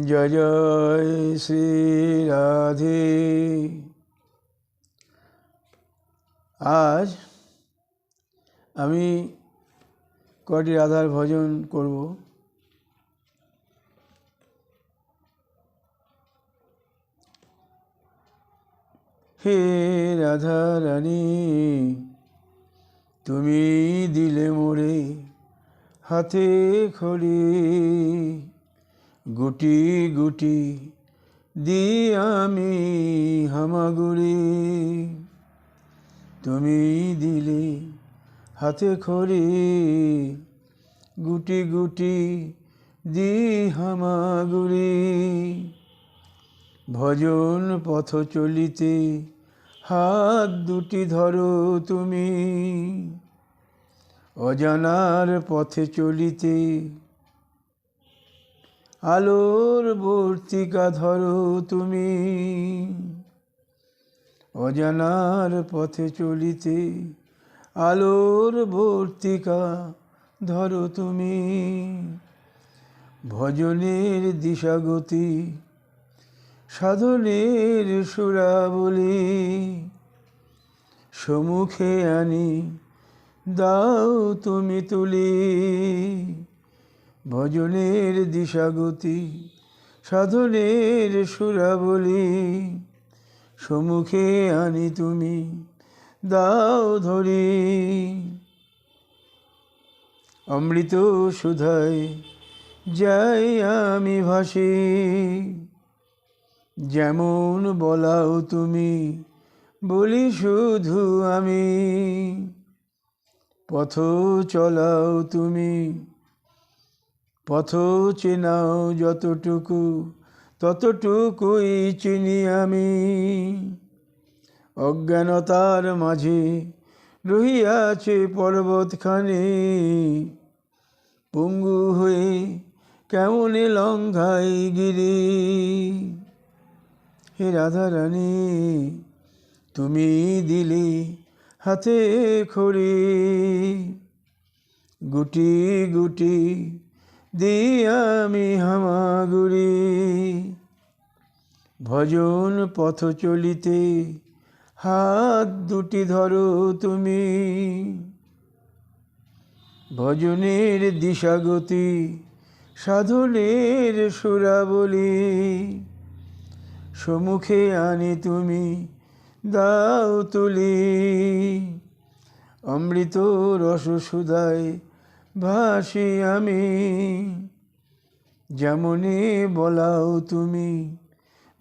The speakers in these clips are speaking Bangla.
জয় জয় শ্রী রাধে। আজ আমি কটি রাধার ভজন করব। হে রাধা রানী, তুমি দিলে মোরে হাতে খড়ি, গুটি গুটি দি আমি হামাগুড়ি। তুমি দিলে হাতে খড়ি, গুটি গুটি দি হামাগুড়ি। ভজন পথ চলিতে হাত দুটি ধরো তুমি, অজানার পথে চলিতে আলোর বর্তিকা ধরো তুমি। অজানার পথে চলিতে আলোর বর্তিকা ধরো তুমি। ভজনের দিশাগতি সাধনের সুরাবলি, সম্মুখে আনি দাও তুমি তুলি। ভজনের দিশাগতি সাধনের সুরাবলি, সম্মুখে আনি তুমি দাও ধরি। অমৃত সুধায় যাই আমি ভাসি, যেমন বলাও তুমি বলি শুধু আমি। পথ চলাও তুমি, পথ চেনাও যতটুকু ততটুকুই চিনি আমি। অজ্ঞানতার মাঝে রহিয়াছে পর্বতখানি, পঙ্গু হয়ে কেমনে লঙ্ঘাই গিরি। হে রাধা রানী, তুমি দিলে হাতে খড়ি, গুটি গুটি দি আমি হামাগুড়ি। ভজন পথ চলিতে হাত দুটি ধরো তুমি, ভজনের দিশাগতি সাধনের সুরাবলি, সম্মুখে আনি তুমি দাও তুলি। অমৃত রস সুধায় ভাসি আমি, যেমনে বলাও তুমি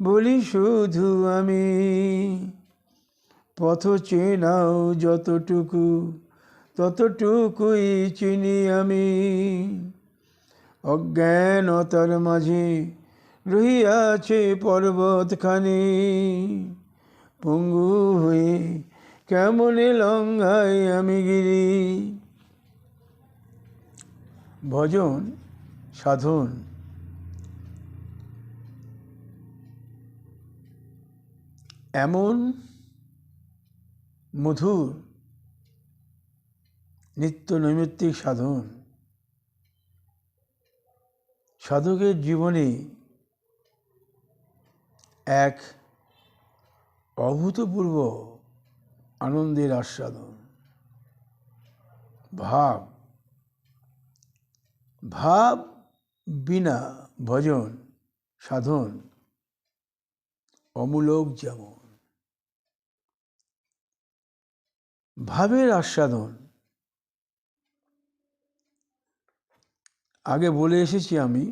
বলি শুধু আমি। পথ চেনাও যতটুকু ততটুকুই চিনি আমি। অজ্ঞানতার মাঝে রহিয়াছে পর্বতখানি, পঙ্গু হয়ে কেমনে লঙ্ঘাই আমি গিরি। ভজন সাধন এমন মধুর নিত্য নৈমিত্তিক সাধন, সাধকের জীবনে এক অভূতপূর্ব আনন্দের আস্বাদন। ভাব ভাব বিনা ভজন সাধন অমূলক। যেমন ভাবের আস্বাদন আগে বলে এসেছি আমি,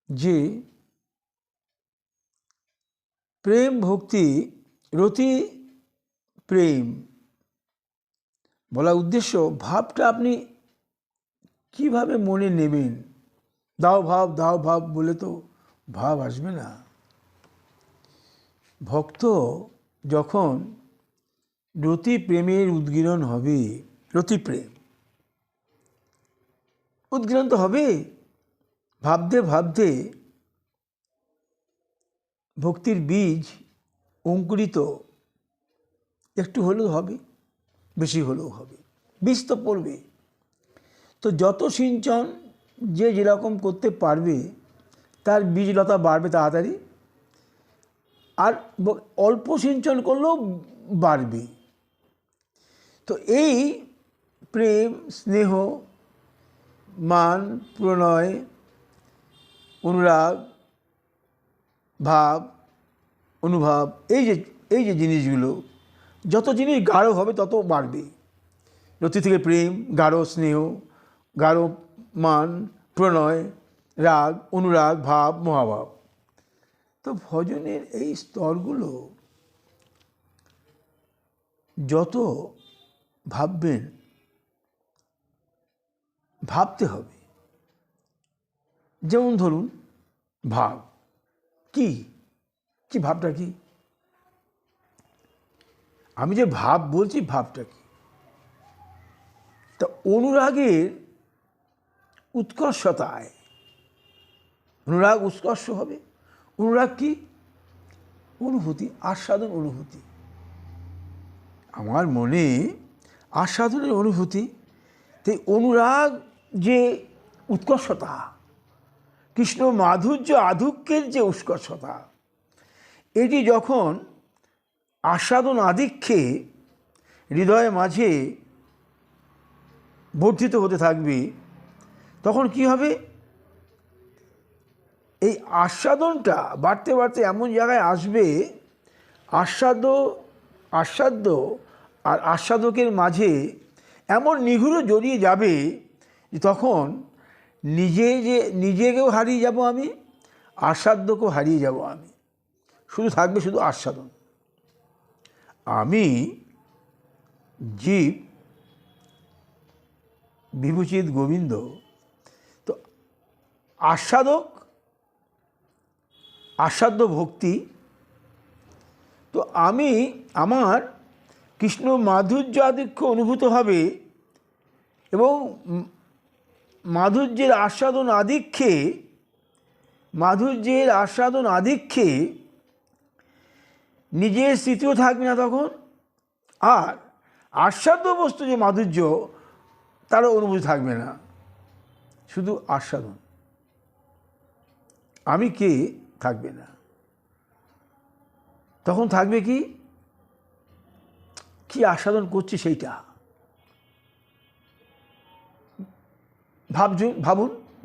যে প্রেম ভক্তি রতি প্রেম বলা উদ্দেশ্য, ভাবটা আপনি কিভাবে মনে নেবেন। দাও ভাব দাও ভাব বলে তো ভাব আসবে না। ভক্ত যখন রতি প্রেমের উদ্গীরণ হবে, রতি প্রেম উদ্গীরণ তো হবে, ভাবতে ভাবতে ভক্তির বীজ অঙ্কুরিত একটু হলেও হবে, বেশি হলেও হবে, বীজ তো পড়বে। তো যত সিঞ্চন যে যেরকম করতে পারবে তার বীজলতা বাড়বে তাড়াতাড়ি, আর অল্প সিঞ্চন করলেও বাড়বে। তো এই প্রেম, স্নেহ, মান, প্রণয়, অনুরাগ, ভাব, অনুভব, এই যে জিনিসগুলো, যত জিনিস গাঢ় হবে তত বাড়বে। রতি থেকে প্রেম, গাঢ় স্নেহ, গাঢ় মান, প্রণয়, রাগ, অনুরাগ, ভাব, মহাভাব। তো ভজনের এই স্তরগুলো যত ভাববেন, ভাবতে হবে। যেমন ধরুন ভাব কি, ভাবটা কি? আমি যে ভাব বলছি, ভাবটা কি? তা অনুরাগের উৎকর্ষতায় অনুরাগ উৎকর্ষ হবে। অনুরাগ কি? অনুভূতি, আস্বাদন অনুভূতি। আমার মনে আস্বাদনের অনুভূতি। তাই অনুরাগ যে উৎকর্ষতা, কৃষ্ণ মাধুর্য আধিক্যের যে উৎকর্ষতা, এটি যখন আস্বাদন আধিক্যে হৃদয়ের মাঝে বর্ধিত হতে থাকবে, তখন কি হবে? এই আস্বাদনটা বাড়তে বাড়তে এমন জায়গায় আসবে, আস্বাদ্য আর আস্বাদকের মাঝে এমন নিগুড় জড়িয়ে যাবে যে তখন নিজেকেও হারিয়ে যাব আমি, আস্বাদ্যকেও হারিয়ে যাব আমি। শুধু থাকবে শুধু আস্বাদন। আমি জীব, বিভূচিৎ গোবিন্দ। তো আস্বাদ্য ভক্তি। তো আমার কৃষ্ণ মাধুর্য আধিক্য অনুভূত হবে, এবং মাধুর্যের আস্বাদন আধিক্যে নিজের স্মৃতিও থাকবে না তখন, আর আস্বাদ্য বস্তু যে মাধুর্য, তারও অনুভূতি থাকবে না, শুধু আস্বাদন। আমি কে থাকবে না। তখন থাকবে কি আস্বাদন করছি সেইটা।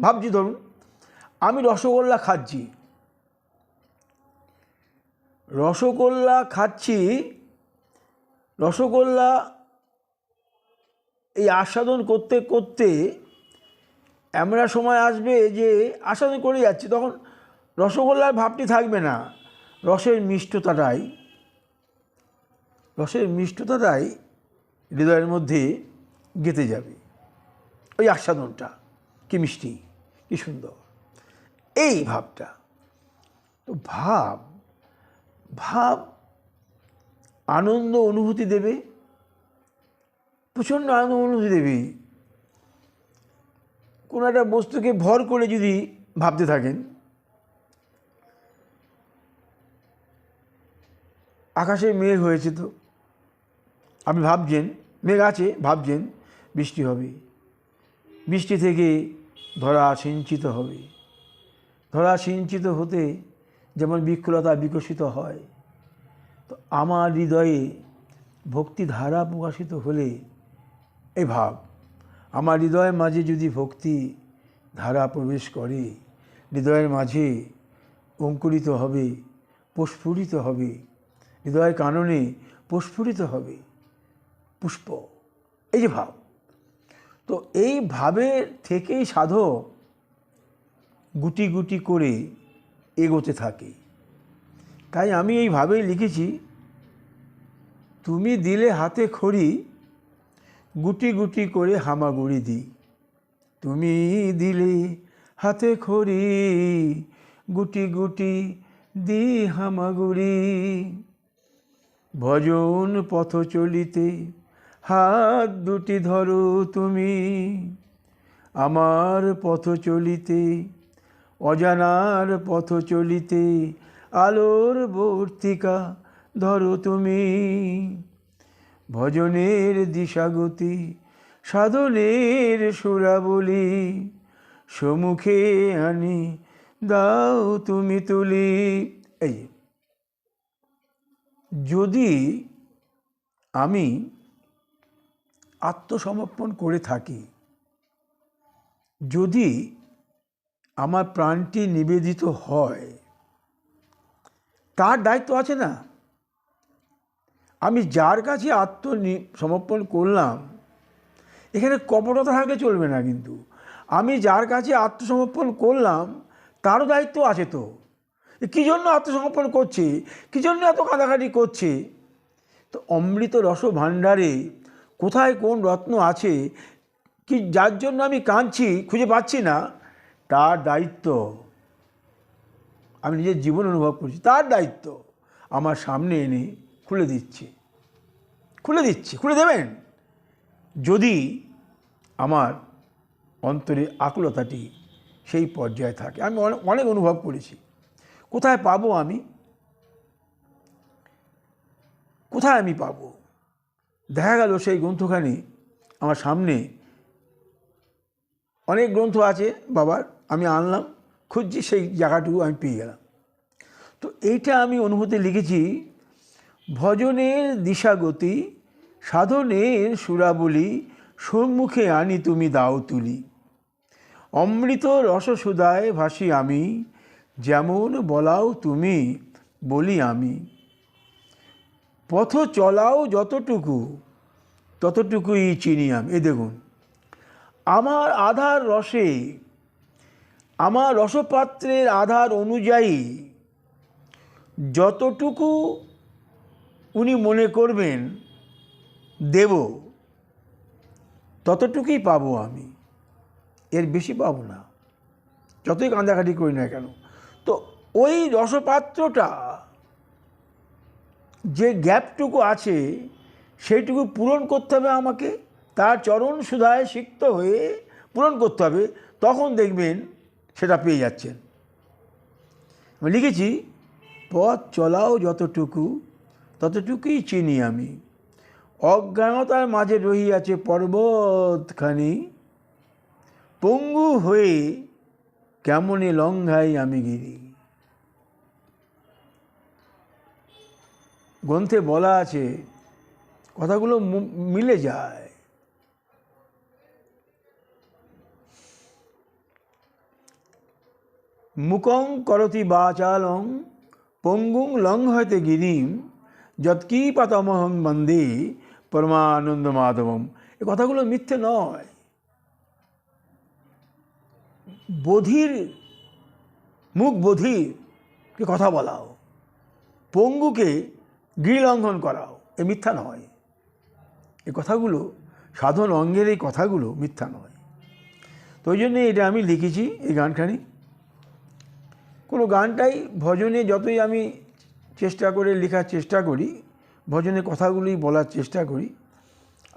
ভাবছি ধরুন আমি রসগোল্লা খাচ্ছি, রসগোল্লা এই আস্বাদন করতে করতে এমন সময় আসবে যে আস্বাদন করে যাচ্ছি, তখন রসগোল্লার ভাবটি থাকবে না, রসের মিষ্টতাটাই হৃদয়ের মধ্যে গেঁথে যাবে। ওই আস্বাদনটা কি মিষ্টি, কি সুন্দর, এই ভাবটা। তো ভাব আনন্দ অনুভূতি দেবে, প্রচণ্ড আনন্দ অনুভূতি দেবে। কোনো একটা বস্তুকে ভর করে যদি ভাবতে থাকেন, আকাশে মেঘ হয়েছে, তো আপনি ভাবছেন মেঘ আছে, ভাবছেন বৃষ্টি হবে, বৃষ্টি থেকে ধরা সিঞ্চিত হবে, ধরা সিঞ্চিত হতে যেমন বৃক্ষলতা বিকশিত হয়, তো আমার হৃদয়ে ভক্তি ধারা প্রকাশিত হলে, এই ভাব আমার হৃদয়ের মাঝে যদি ভক্তি ধারা প্রবেশ করে, হৃদয়ের মাঝে অঙ্কুরিত হবে, প্রস্ফুটিত হবে, হৃদয় কাননে প্রস্ফুটিত হবে পুষ্প, এই যে ভাব। তো এই ভাবের থেকেই সাধক গুটি গুটি করে এগোতে থাকে। তাই আমি এই ভাবেই লিখেছি, তুমি দিলে হাতে খড়ি, গুটি গুটি করে হামাগুড়ি দিই। তুমি দিলে হাতে খড়ি, গুটি গুটি দি হামাগুড়ি। ভজন পথ চলিতে হাত দুটি ধরো তুমি, আমার পথ চলিতে অজানার পথ চলিতে আলোর বর্তিকা ধরো তুমি। ভজনের দিশাগতি সাধনের সুরাবলি, সম্মুখে আনি দাও তুমি তুলি। এই যদি আমি আত্মসমর্পণ করে থাকি, যদি আমার প্রাণটি নিবেদিত হয়, তার দায়িত্ব আছে না। আমি যার কাছে সমর্পণ করলাম, এখানে কপটতা থাকলে চলবে না। কিন্তু আমি যার কাছে আত্মসমর্পণ করলাম তারও দায়িত্ব আছে। তো কী জন্য আত্মসমর্পণ করছে, কী জন্য এত কাঁদাকাটি করছে? তো অমৃত রস ভাণ্ডারে কোথায় কোন রত্ন আছে, কি যার জন্য আমি কাঁদছি খুঁজে পাচ্ছি না, তার দায়িত্ব, আমি নিজের জীবন অনুভব করছি, তার দায়িত্ব আমার সামনে এনে খুলে দিচ্ছে, খুলে দেবেন যদি আমার অন্তরে আকুলতাটি সেই পর্যায়ে থাকে। আমি অনেক অনুভব করেছি। কোথায় পাবো আমি, কোথায় আমি পাবো? দেখা গেল সেই গ্রন্থখানি আমার সামনে, অনেক গ্রন্থ আছে বাবার, আমি আনলাম, খুঁজছি, সেই জায়গাটুকু আমি পেয়ে গেলাম। তো এইটা আমি অনুভূতি লিখেছি। ভজনের দিশাগতি, সাধনের সুরাবলি, সম্মুখে আনি তুমি দাও তুলি। অমৃত রসসুধায় ভাসি আমি, যেমন বলাও তুমি বলি আমি। পথ চলাও যতটুকু, ততটুকুই চিনি আমি। এ দেখুন, আমার আধার রসে, আমার রসপাত্রের আধার অনুযায়ী যতটুকু উনি মনে করবেন দেব, ততটুকুই পাবো আমি, এর বেশি পাবো না, যতই কাঁদাকাটি করি না কেন। তো ওই রসপাত্রটা, যে গ্যাপটুকু আছে, সেইটুকু পূরণ করতে হবে আমাকে, তার চরণ সুধায় সিক্ত হয়ে পূরণ করতে হবে। তখন দেখবেন সেটা পেয়ে যাচ্ছেন। আমি লিখেছি, পথ চলাও যতটুকু, ততটুকুই চিনি আমি। অজ্ঞানতার মাঝে রহিয়াছে পর্বতখানি, পঙ্গু হয়ে কেমনে লঙ্ঘাই আমি গিরি। গ্রন্থে বলা আছে, কথাগুলো মিলে যায়। মুকং করতি বাচালং পঙ্গুং লঙ্ঘয়তে গিরিম, যৎকীপাতমহং বন্দে পরমানন্দ মাধবম। এ কথাগুলো মিথ্যে নয়। বধির মুখ বধিরকে কথা বলাও, পঙ্গুকে গিরিলঙ্ঘন করাও, এ মিথ্যা নয়। এ কথাগুলো, সাধন অঙ্গের এই কথাগুলো মিথ্যা নয়। তো ওই জন্যে এটা আমি লিখেছি, এই গানখানি। কোনো গানটাই ভজনে যতই আমি চেষ্টা করে লেখার চেষ্টা করি, ভজনের কথাগুলি বলার চেষ্টা করি,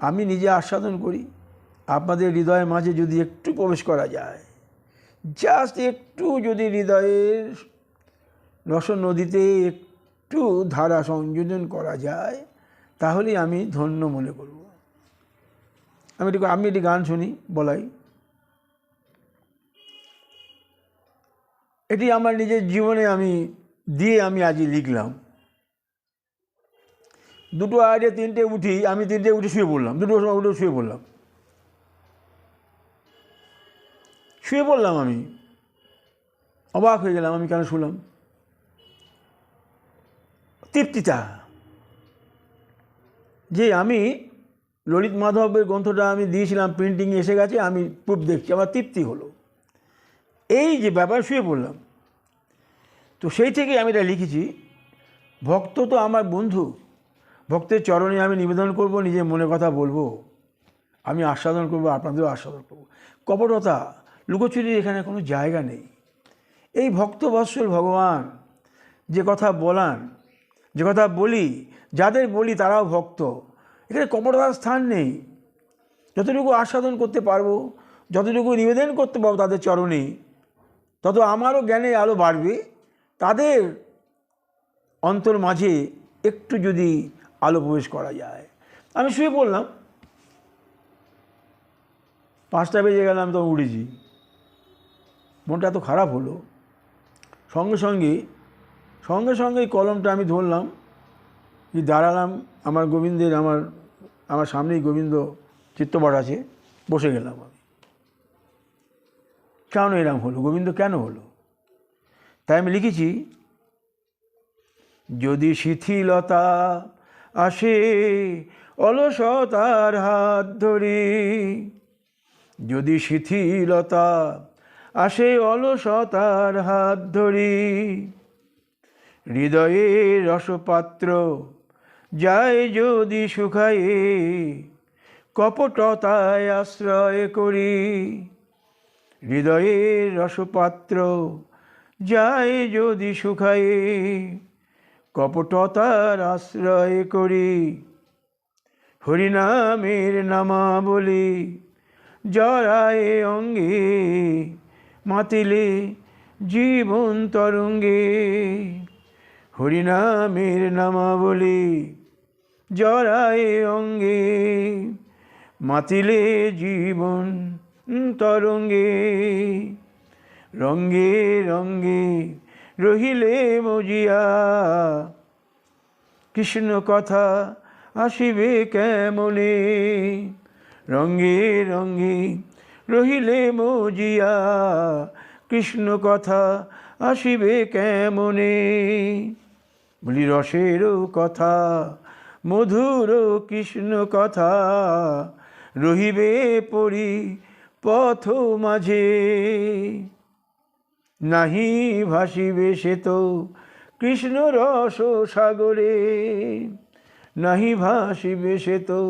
আমি নিজে আস্বাদন করি। আপনাদের হৃদয়ের মাঝে যদি একটু প্রবেশ করা যায়, জাস্ট একটু যদি হৃদয়ের রস নদীতে একটু ধারা সংযোজন করা যায়, তাহলেই আমি ধন্য মনে করব। আমি একটি গান শুনি, বলাই। এটি আমার নিজের জীবনে আমি আজই লিখলাম। 2টো আড়াইটে 3টে উঠি, আমি 3টে উঠে শুয়ে পড়লাম, 2টোর সময় উঠে শুয়ে পড়লাম। আমি অবাক হয়ে গেলাম, আমি কেন শুনলাম। তৃপ্তিটা, যে আমি ললিত মাধবের গ্রন্থটা আমি দিয়েছিলাম, প্রিন্টিংয়ে এসে গেছে, আমি প্রুফ দেখছি, আমার তৃপ্তি হলো। এই যে ব্যাপার, শুয়ে পড়লাম। তো সেই থেকে আমি এটা লিখেছি। ভক্ত তো আমার বন্ধু, ভক্তের চরণে আমি নিবেদন করব, নিজের মনে কথা বলবো, আমি আস্বাদন করব, আপনাদেরও আস্বাদন করব। কপটতা, লুকোচুরির এখানে কোনো জায়গা নেই। এই ভক্তবৎসল ভগবান যে কথা বলান, যে কথা বলি, যাদের বলি তারাও ভক্ত, এখানে কপটতার স্থান নেই। যতটুকু আস্বাদন করতে পারবো, যতটুকু নিবেদন করতে পারবো তাদের চরণে, তত আমারও জ্ঞানে আলো বাড়বে। তাদের অন্তর মাঝে একটু যদি আলো প্রবেশ করা যায়। আমি শুয়ে পড়লাম, 5টা বেজে গেলাম, তো উঠেছি। মনটা এত খারাপ হলো, সঙ্গে সঙ্গে কলমটা আমি ধরলাম, কি দাঁড়ালাম, আমার গোবিন্দের আমার সামনেই গোবিন্দ চিত্তপট আছে, বসে গেলাম আমি। কেন এরম হলো, গোবিন্দ কেন হলো? তাই আমি লিখেছি, যদি শিথিলতা আসে অলসতার হাত ধরে, যদি শিথিলতা আসে অলসতার হাত ধরে, হৃদয়ের রসপাত্র যায় যদি শুকায়ে, কপটতায় আশ্রয় করি, হৃদয়ের রসপাত্র যায় যদি শুকায়ে, কপটতার আশ্রয় করি, হরিনামের নামাবলি জড়ায় অঙ্গে, মাতিলে জীবন তরঙ্গে, হরিনামের নামাবলি জড়ায় অঙ্গে, মাতিলে জীবন তরঙ্গে, রঙ্গে রঙ্গে রহিলে মজিয়া, কৃষ্ণ কথা আসিবে কেমনে, রঙ্গে রঙ্গে রহিলে মজিয়া, কৃষ্ণ কথা আসিবে কেমনে, বলি রসেরও কথা মধুর কৃষ্ণ কথা, রহিবে পরি পথ মাঝে, নাহি ভাসিবে সে তো কৃষ্ণ রস সাগরে, নাহি ভাসিবে সে তো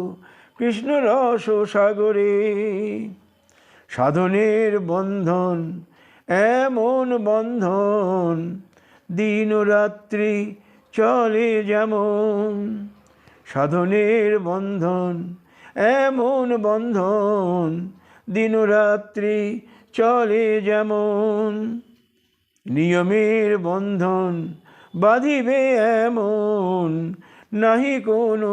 কৃষ্ণ রস সাগরে, সাধনের বন্ধন এমন বন্ধন, দিন রাত্রি চলে যেমন, সাধনের বন্ধন এমন বন্ধন, দিন রাত্রি চলে যেমন, নিয়মের বন্ধন বাঁধিবে এমন, নাহি কোনো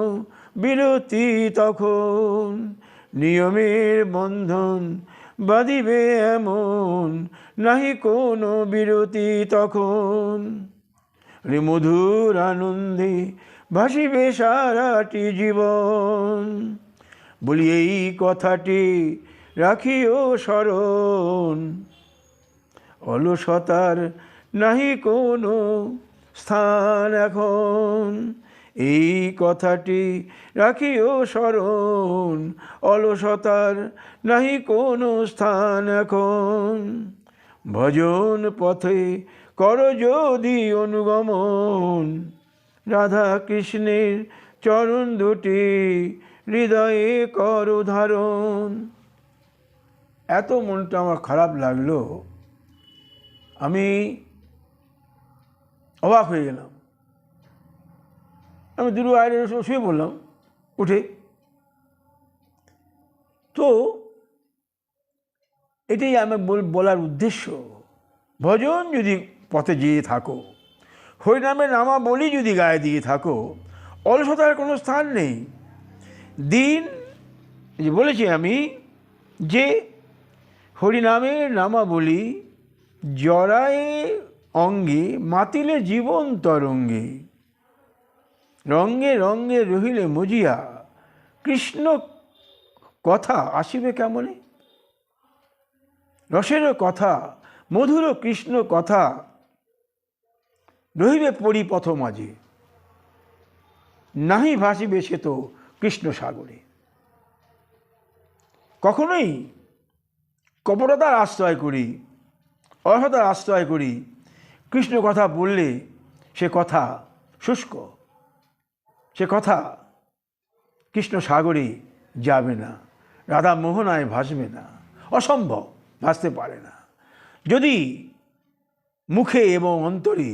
বিরতি তখন, নিয়মের বন্ধন বাঁধিবে এমন, নাহি কোনো বিরতি তখন, মধুর আনন্দে ভাসিবে সারাটি জীবন, বলি এই কথাটি রাখিও স্মরণ, অলসতার নাহি কোনো স্থান এখন, এই কথাটি রাখিও স্মরণ, অলসতার নাহি কোনো স্থান এখন, ভজন পথে কর যদি অনুগমন, রাধা কৃষ্ণের চরণ দুটি হৃদয়ে কর ধারণ। এত মনটা আমার খারাপ লাগলো, আমি অবাক হয়ে গেলাম। আমি দুটো আয়ের শুয়ে পড়লাম উঠে। তো এটাই আমার বলার উদ্দেশ্য, ভজন যদি পথে যেয়ে থাকো, হরিনামের নামাবলি যদি গায়ে দিয়ে থাকো, অলসতার কোনো স্থান নেই। দিন যে বলেছি আমি যে হরিনামের নামাবলি জড়ায়ে অঙ্গে, মাতিলে জীবন তরঙ্গে, রঙ্গে রঙ্গে রহিলে মজিয়া, কৃষ্ণ কথা আসিবে কেমনে, রসেরও কথা মধুর কৃষ্ণ কথা রহিবে পরিপথ মাঝে, নাহি ভাসিবে সে তো কৃষ্ণ সাগরে। কখনোই কপটতার আশ্রয় করি, অলসতার আশ্রয় করি, কৃষ্ণ কথা বললে সে কথা শুষ্ক, সে কথা কৃষ্ণ সাগরে যাবে না, রাধা মোহনায় ভাসবে না, অসম্ভব, ভাসতে পারে না। যদি মুখে এবং অন্তরে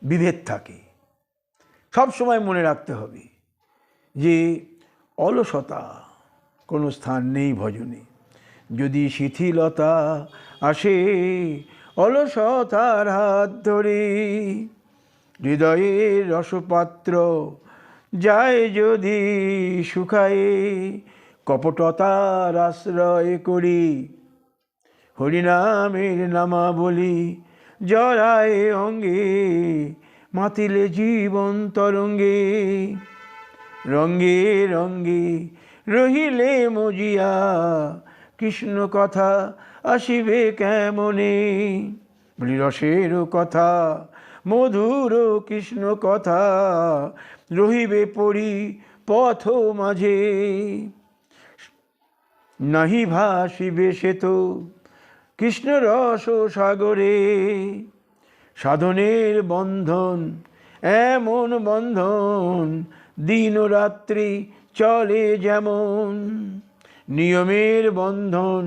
বিভেদ থাকে, সব সময় মনে রাখতে হবে যে অলসতা কোনো স্থান নেই ভজনে। যদি শিথিলতা আসে অলসতার হাত ধরে, হৃদয়ের রসপাত্র যায় যদি শুকায়ে, কপটতার আশ্রয় করি, হরিনামের নামাবলি জড়ায় অঙ্গে, মাতিলে জীবন তরঙ্গে। রঙ্গে রঙ্গে রহিলে মজিয়া, কৃষ্ণ কথা আসিবে কেমনে। বলি রসের কথা মধুর কৃষ্ণ কথা, রহিবে পড়ি পথ মাঝে। নাহি ভাসিবে সে তো কৃষ্ণ রস সাগরে। সাধনের বন্ধন এমন বন্ধন, দিন রাত্রি চলে যেমন। নিয়মের বন্ধন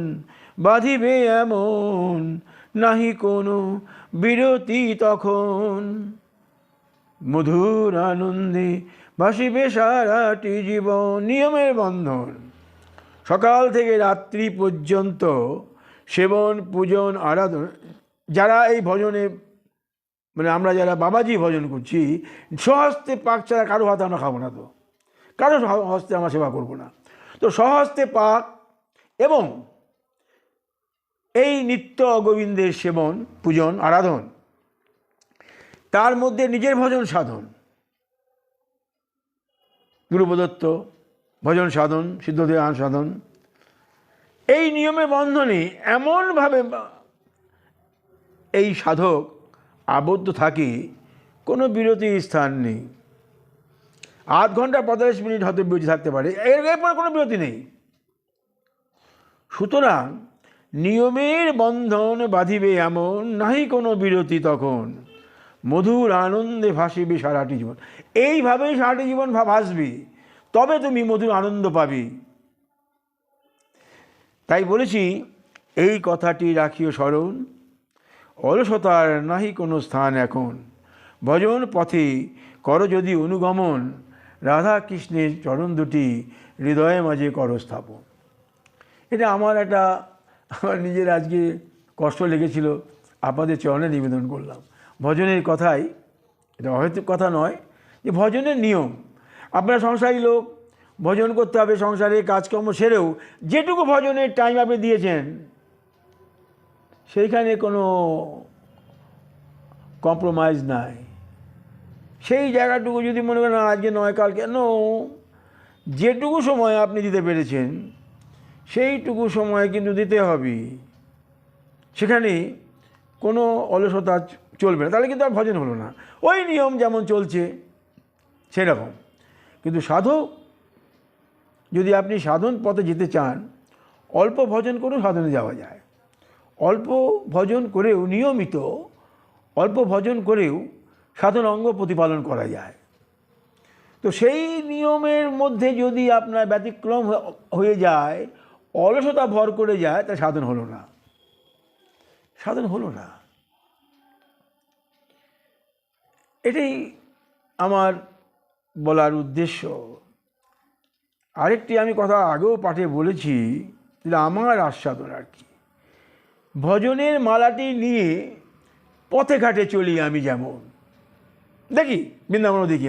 বাঁধিবে এমন, নাহি কোনো বিরতি তখন। মধুর আনন্দে ভাসিবে সারাটি জীবন। নিয়মের বন্ধন, সকাল থেকে রাত্রি পর্যন্ত সেবন পূজন আরাধনা। যারা এই ভজনে মানে আমরা যারা বাবাজি ভজন করছি, স্বহস্তে পাক ছাড়া কারো হাতে আমরা খাবো না, তো কারো হস্তে আমরা সেবা করবো না। তো স্বহস্তে পাক এবং এই নিত্য গোবিন্দের সেবন পূজন আরাধন, তার মধ্যে নিজের ভজন সাধন, গুরু প্রদত্ত ভজন সাধন, সিদ্ধদেহান সাধন, এই নিয়মে বন্ধনে এমনভাবে এই সাধক আবদ্ধ থাকে, কোনো বিরতির স্থান নেই। আধ ঘন্টা 45 মিনিট হয়তো বিরতি থাকতে পারে, এরপর কোনো বিরতি নেই। সুতরাং নিয়মের বন্ধন বাঁধিবে এমন, নাহি কোনো বিরতি তখন। মধুর আনন্দে ভাসিবে সারাটি জীবন। এইভাবেই সারাটি জীবন ভাসবি, তবে তুমি মধুর আনন্দ পাবি। তাই বলেছি, এই কথাটি রাখিও স্মরণ, অলসতার নাহি কোনো স্থান এখন। ভজন পথে করো যদি অনুগমন, রাধা কৃষ্ণের চরণ দুটি হৃদয়ে মাঝে করো স্থাপন। এটা আমার নিজের আজকে কষ্ট লেগেছিল, আপনাদের চরণে নিবেদন করলাম। ভজনের কথাই, এটা অহেতুক কথা নয়, যে ভজনের নিয়ম। আপনারা সংসারী লোক, ভজন করতে হবে, সংসারে কাজকর্ম সেরেও যেটুকু ভজনের টাইম আপনি দিয়েছেন, সেইখানে কোনো কম্প্রোমাইজ নাই। সেই জায়গাটুকু যদি মনে করেন আজকে নয় কাল, কেন, যেটুকু সময় আপনি দিতে পেরেছেন সেইটুকু সময় কিন্তু দিতে হবে। সেখানে কোনো অলসতা চলবে না, তাহলে কিন্তু আর ভজন হলো না। ওই নিয়ম যেমন চলছে সেরকম। কিন্তু সাধক, যদি আপনি সাধন পথে যেতে চান, অল্প ভজন করেও সাধনে যাওয়া যায়। অল্প ভজন করেও, নিয়মিত অল্প ভজন করেও সাধন অঙ্গ প্রতিপালন করা যায়। তো সেই নিয়মের মধ্যে যদি আপনার ব্যতিক্রম হয়ে যায়, অলসতা ভর করে যায়, তা সাধন হলো না, সাধন হলো না। এটাই আমার বলার উদ্দেশ্য। আরেকটি আমি কথা আগেও পাঠে বলেছি, যেটা আমার আস্বাদন আর কি। ভজনের মালাটি নিয়ে পথে ঘাটে চলি আমি, যেমন দেখি বৃন্দাবনও দেখি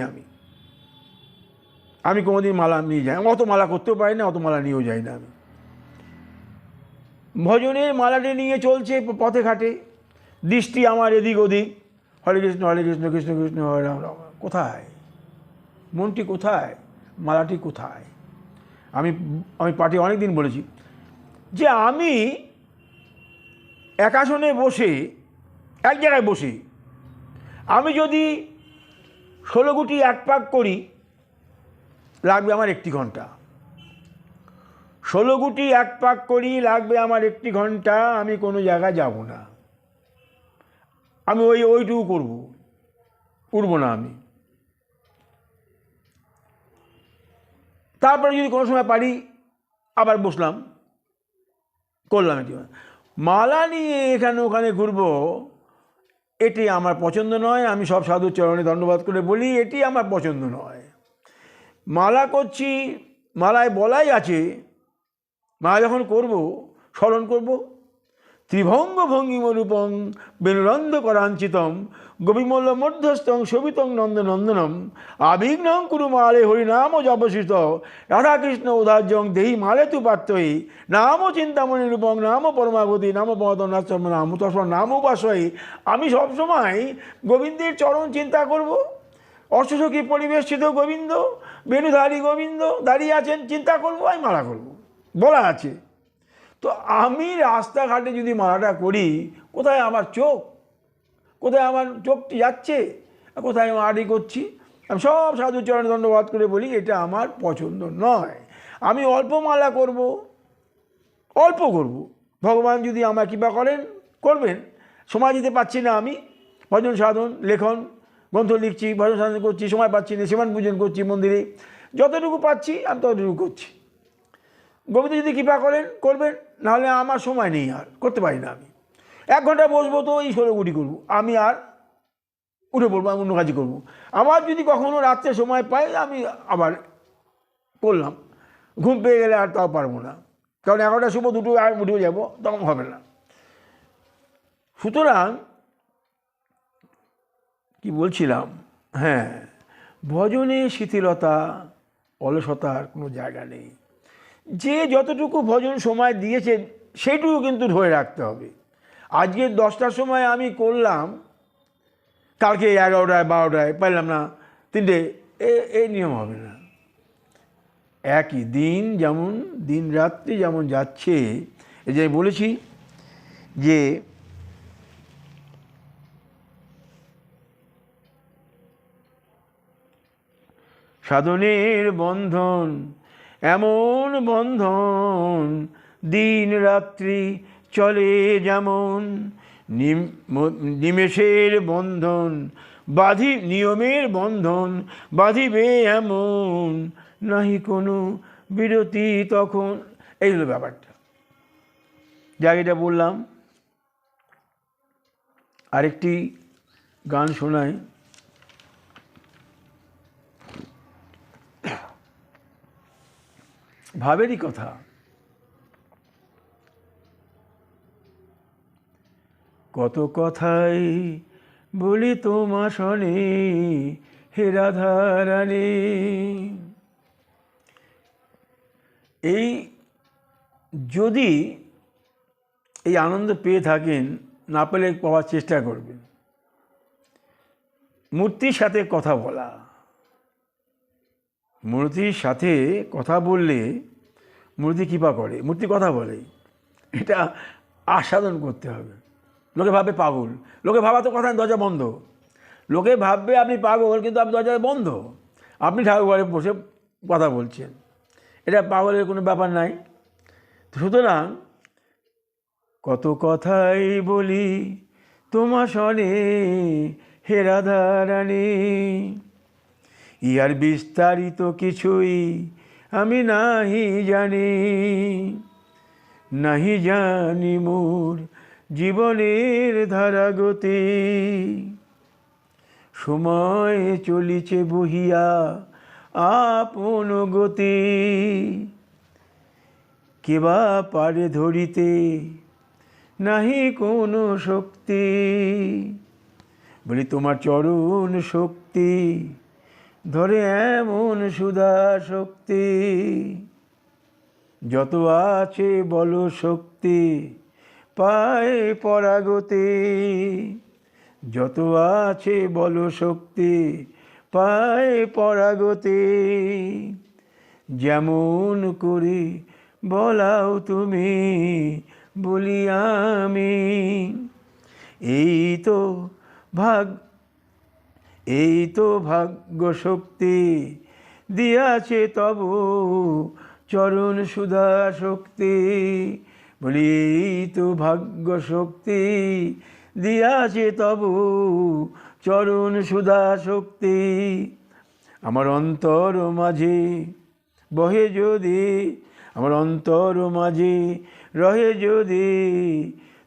আমি কোনোদিন মালা নিয়ে যাই, অত মালা করতেও পারি না, অত মালা নিয়েও যাই না আমি। ভজনের মালাটি নিয়ে চলছে পথে ঘাটে, দৃষ্টি আমার এদিক ওদিক, হরে কৃষ্ণ কৃষ্ণ কৃষ্ণ হরে রাম রাম। কোথায় মনটি, কোথায় মালাটি, কোথায়? আমি পাঠে অনেক দিন বলেছি যে আমি এক আসনে বসে, এক জায়গায় বসে আমি যদি 16 গুটি এক পাক করি, লাগবে আমার 1 ঘন্টা। 16 গুটি এক পাক করি, লাগবে আমার 1 ঘন্টা। আমি কোনো জায়গায় যাব না, আমি ওইটুকু করব, উঠব না আমি। তারপরে যদি কোনো সময় পারি আবার বসলাম, করলাম। এটি মালা নিয়ে এখানে ওখানে ঘুরবো, এটি আমার পছন্দ নয়। আমি সব সাধুর চরণে ধন্যবাদ করে বলি, এটি আমার পছন্দ নয়। মালা করছি, মালায় বলাই আছে, মালা যখন করব স্মরণ করব, ত্রিভঙ্গ ভঙ্গিমরূপং বেণুরন্ধ করাঞ্চিতম গোপীমল্ল মধ্যস্থং শোভিতং নন্দনন্দনম আবিঘ্নং কুরু মালে হরিনাম জপসিত রাধাকৃষ্ণ উদার্যং দেহি মালে তু পাত্রয়ী নাম চিন্তামণি রূপং নাম পরমাগতি নাম পদনাশ্রম নাম তস্ম নাম উপাসয়ী। আমি সবসময় গোবিন্দের চরণ চিন্তা করব। অষ্টসখী পরিবেষ্টিত গোবিন্দ, বেণুধারী গোবিন্দ দাঁড়িয়ে আছেন, চিন্তা করব, আমি মালা করব, বলা আছে। তো আমি রাস্তাঘাটে যদি মালাটা করি, কোথায় আমার চোখ, কোথায় আমার চোখটি যাচ্ছে, কোথায় আমি আড়ি করছি, আমি সব সাধু চরণে দণ্ডবাদ করে বলি এটা আমার পছন্দ নয়। আমি অল্প মালা করব, অল্প করব। ভগবান যদি আমার কৃপা করেন, করবেন। সময় দিতে পারছি না, আমি ভজন সাধন, লেখন, গ্রন্থ লিখছি, ভজন সাধন করছি, সময় পাচ্ছি না, সেবান পূজন করছি মন্দিরে, যতটুকু পাচ্ছি আমি ততটুকু করছি। গোবিন্দ যদি কৃপা করেন, করবেন, নাহলে আমার সময় নেই, আর করতে পারি না। আমি 1 ঘন্টা বসবো তো এই 16 গুটি করবো, আমি আর উঠে পড়বো, আমি অন্য কাজই করবো। আবার যদি কখনো রাত্রে সময় পাই, আমি আবার করলাম। ঘুম পেয়ে গেলে আর তাও পারবো না, কারণ 11টা শুভ 2টো আর উঠেও যাবো, তখন হবে না। সুতরাং কি বলছিলাম, হ্যাঁ, ভজনে শিথিলতা, অলসতার কোনো জায়গা নেই। যে যতটুকু ভজন সময় দিয়েছে সেইটুকু কিন্তু ধরে রাখতে হবে। আজকে 10টার সময় আমি করলাম, কালকে 11টায় 12টায় পারলাম না, 3টে, এই নিয়ম হবে না। একই দিন যেমন দিন রাত্রি যেমন যাচ্ছে, এই যে বলেছি যে সাধনের বন্ধন এমন বন্ধন, দিন রাত্রি চলে যেমন, নিমেষের বন্ধন নিয়মের বন্ধন বাঁধিবে এমন, নাহি কোনো বিরতি তখন। এই হলো ব্যাপারটা, যা এটা বললাম। আরেকটি গান শোনাই। ভাবেরই কথা। কত কথাই বলি তোমা শোনে হে রাধা রানী। এই যদি এই আনন্দ পেয়ে থাকেন, না পেলে পাওয়ার চেষ্টা করবেন। মূর্তির সাথে কথা বলা, মূর্তির সাথে কথা বললে মূর্তি কৃপা করে, মূর্তি কথা বলে, এটা আস্বাদন করতে হবে। লোকে ভাববে পাগল, লোকে ভাবা তো কথা দরজা বন্ধ, লোকে ভাববে আপনি পাগল, কিন্তু আপনি দরজা বন্ধ, আপনি ঠাকুরঘরে বসে কথা বলছেন, এটা পাগলের কোনো ব্যাপার নাই। সুতরাং কত কথাই বলি তোমা শোনে হে রাধা রানী, ইহার বিস্তারিত কিছুই আমি নাহি জানি, নাহি জানি মোর জীবনের ধারাগতি, সময় চলিছে বহিয়া আপন গতি, কেবা পারে ধরিতে নাহি কোনো শক্তি, বলি তোমার চরণ শক্তি ধরে এমন সুধা শক্তি, যত আছে বল শক্তি পায় পরাগতি, যত আছে বল শক্তি পায় পরাগতি, যেমন করি বলাও তুমি বলি আমি, এই তো ভাগ্য শক্তি দিয়াছে তব চরণ সুধা শক্তি, বলি এই তো ভাগ্য শক্তি দিয়াছে তব চরণ সুধা শক্তি, আমার অন্তর মাঝে বহে যদি, আমার অন্তর মাঝে রহে যদি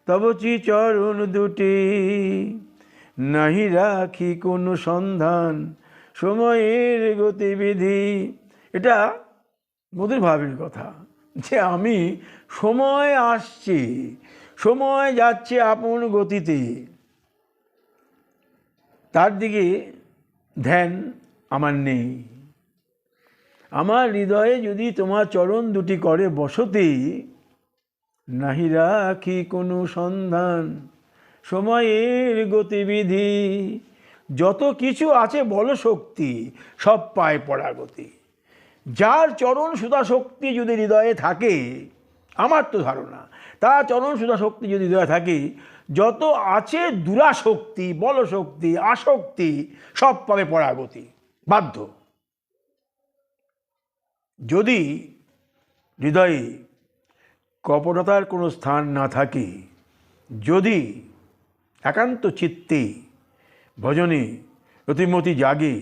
তব চরণ দুটি, নাহি রাখি কোনো সন্ধান সময়ের গতিবিধি। এটা মধুর ভাবের কথা, যে আমি সময় আসছে, সময় যাচ্ছে আপন গতিতে, তার দিকে ধ্যান আমার নেই। আমার হৃদয়ে যদি তোমার চরণ দুটি করে বসতি, নাহি রাখি কোনো সন্ধান সময়ের গতিবিধি। যত কিছু আছে বল শক্তি, সব পায় পরাগতি। যার চরণ সুধা শক্তি যদি হৃদয়ে থাকে, আমার তো ধারণা তার চরণ সুধা শক্তি যদি হৃদয়ে থাকে, যত আছে দুরাশক্তি, বলশক্তি, আসক্তি, সব পাবে পরাগতি, বাধ্য। যদি হৃদয়ে কপটতার কোনো স্থান না থাকে, যদি একান্ত চিত্তে ভজনে রতিমতি জাগে,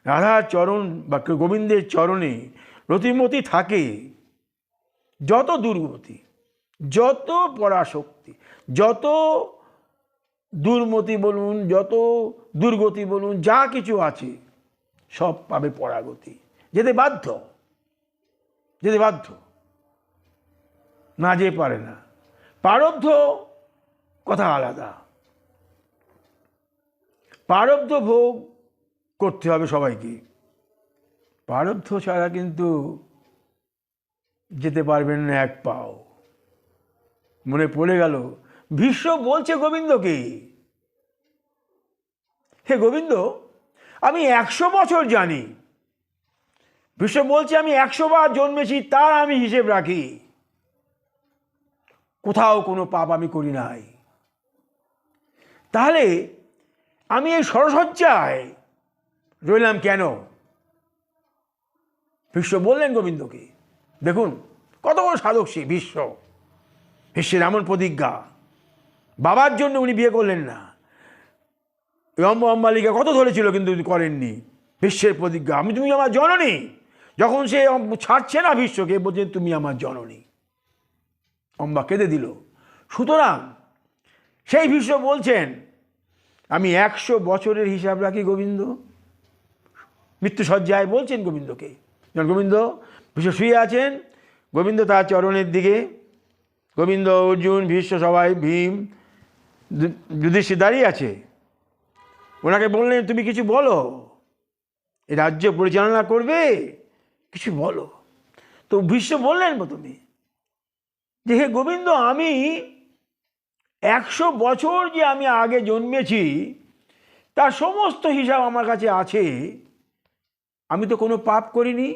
রাধার চরণ বা গোবিন্দের চরণে রতিমতি থাকে, যত দুর্গতি, যত পরাশক্তি, যত দুর্মতি বলুন, যত দুর্গতি বলুন, যা কিছু আছে সব পাবে পরাগতি। যেতে বাধ্য, যেতে বাধ্য, না যে পারে না। প্রারব্ধ কথা আলাদা, প্রারব্ধ ভোগ করতে হবে সবাইকে, প্রারব্ধ ছাড়া কিন্তু যেতে পারবেন না এক পাও। মনে পড়ে গেল ভীষ্ম বলছে গোবিন্দকে, হে গোবিন্দ, আমি 100 বছর জানি। ভীষ্ম বলছে আমি 100 বার জন্মেছি, তার আমি হিসেব রাখি, কোথাও কোনো পাপ আমি করি নাই। তাহলে আমি এই সরসজ্জায় রইলাম কেন? ভীষ্ম বললেন গোবিন্দকে, দেখুন কত বড় সাধক সে ভীষ্ম, ভীষ্মের এমন প্রতিজ্ঞা, বাবার জন্য উনি বিয়ে করলেন না। অম্বালিকা কত ধরেছিল কিন্তু করেননি। ভীষ্মের প্রতিজ্ঞা, আমি তুমি আমার জননী। যখন সে ছাড়ছে না ভীষ্মকে, বলছেন তুমি আমার জননী। অম্বা কেঁদে দিল। সুতরাং সেই ভীষ্ম বলছেন আমি 100 বছরের হিসাব রাখি গোবিন্দ। মৃত্যুসজ্জায় বলছেন গোবিন্দকে, যখন গোবিন্দ ভীষ্ম শুয়ে আছেন, গোবিন্দ তার চরণের দিকে, গোবিন্দ, অর্জুন, ভীষ্ম, সবাই, ভীম, যুধিষ্ঠির দাঁড়িয়ে আছে। ওনাকে বললেন তুমি কিছু বলো, এই রাজ্য পরিচালনা করবে, কিছু বলো। তো ভীষ্ম বললেন প্রথমে যে হে গোবিন্দ, আমি 100 বছর যে আমি আগে জন্মেছি তার সমস্ত হিসাব আমার কাছে আছে। আমি তো কোনো পাপ করিনি,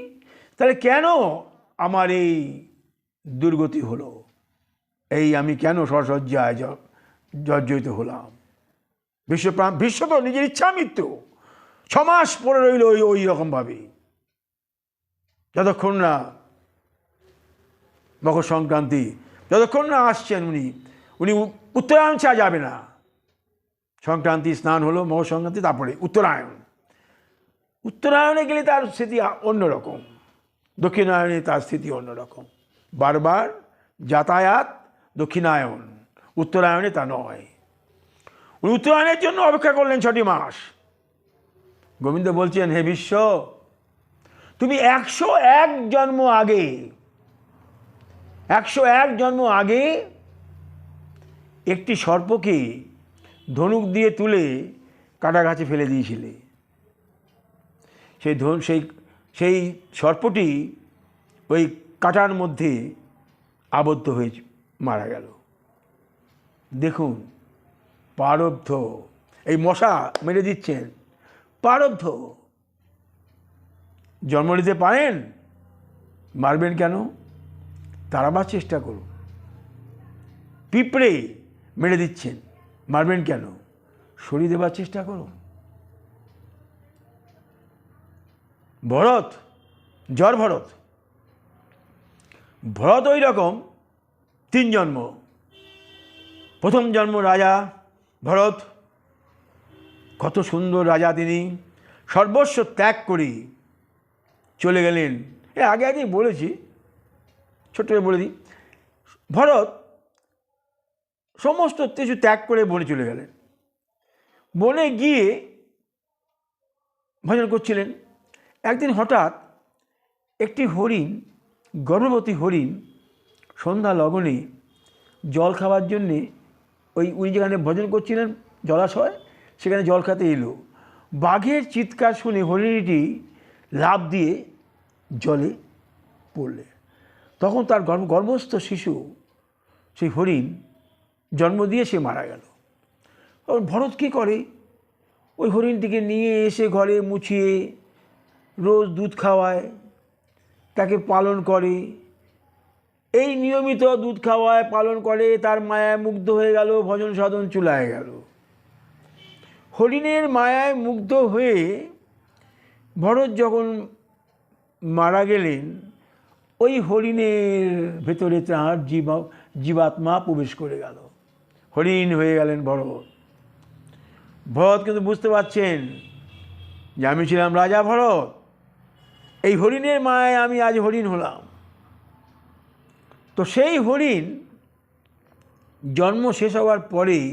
তাহলে কেন আমার এই দুর্গতি হলো? এই আমি কেন সরসজ্জায় জর্জরিত হলাম? ভীষ্ম তো নিজের ইচ্ছা মৃত্যু 6 মাস পরে রইল ওই রকমভাবে, যতক্ষণ না মকর সংক্রান্তি, যতক্ষণ না আসছেন উনি উত্তরায়ণ ছাড়া যাবে না। সংক্রান্তি স্নান হলো, মকর সংক্রান্তি, তারপরে উত্তরায়ণ। উত্তরায়ণে গেলে তার স্থিতি অন্যরকম, দক্ষিণায়নে তার স্থিতি অন্যরকম। বারবার যাতায়াত দক্ষিণায়ন, উত্তরায়ণে তা নয়। উনি উত্তরায়ণের জন্য অপেক্ষা করলেন 6টি মাস। গোবিন্দ বলছেন হে ভীষ্ম, তুমি 101 জন্ম আগে, 101 জন্ম আগে একটি সর্পকে ধনুক দিয়ে তুলে কাটা গাছে ফেলে দিয়েছিলে। সেই সর্পটি ওই কাটার মধ্যে আবদ্ধ হয়ে মারা গেল। দেখুন প্রারব্ধ, এই মশা মেরে দিচ্ছেন, প্রারব্ধ। জন্ম নিতে পারেন, মারবেন কেন? তাড়াবার চেষ্টা করুন। পিঁপড়ে মেরে দিচ্ছেন, মারবেন কেন? সরিয়ে দেবার চেষ্টা করুন। ভরত, ভরত ওই রকম 3 জন্ম। প্রথম জন্ম রাজা ভরত, কত সুন্দর রাজা তিনি, সর্বস্ব ত্যাগ করে চলে গেলেন। আগে বলেছি, ছোট্ট করে বলে দিই। ভরত সমস্ত কিছু ত্যাগ করে বনে চলে গেলেন। বনে গিয়ে ভজন করছিলেন। একদিন হঠাৎ একটি হরিণ, গর্ভবতী হরিণ, সন্ধ্যা লগনে জল খাওয়ার জন্যে উনি যেখানে ভজন করছিলেন জলাশয়, সেখানে জল খেতে এলো। বাঘের চিৎকার শুনে হরিণীটি লাফ দিয়ে জলে পড়লে। তখন তার গর্ভস্থ শিশু সেই হরিণ জন্ম দিয়ে সে মারা গেল। ভরত কী করে, ওই হরিণটিকে নিয়ে এসে ঘরে মুছিয়ে রোজ দুধ খাওয়ায়, তাকে পালন করে। এই নিয়মিত দুধ খাওয়ায় পালন করে, তার মায়ায় মুগ্ধ হয়ে গেল, ভজন সাধন চুলায় গেল। হরিণের মায়ায় মুগ্ধ হয়ে ভরত যখন মারা গেলেন, ওই হরিণের ভেতরে তাঁর জীবাত্মা প্রবেশ করে গেল, হরিণ হয়ে গেলেন ভরত। ভরত কিন্তু বুঝতে পারছেন যে আমি ছিলাম রাজা ভরত, এই হরিণের মায়ায় আমি আজ হরিণ হলাম। তো সেই হরিণ জন্ম শেষ হওয়ার পরেই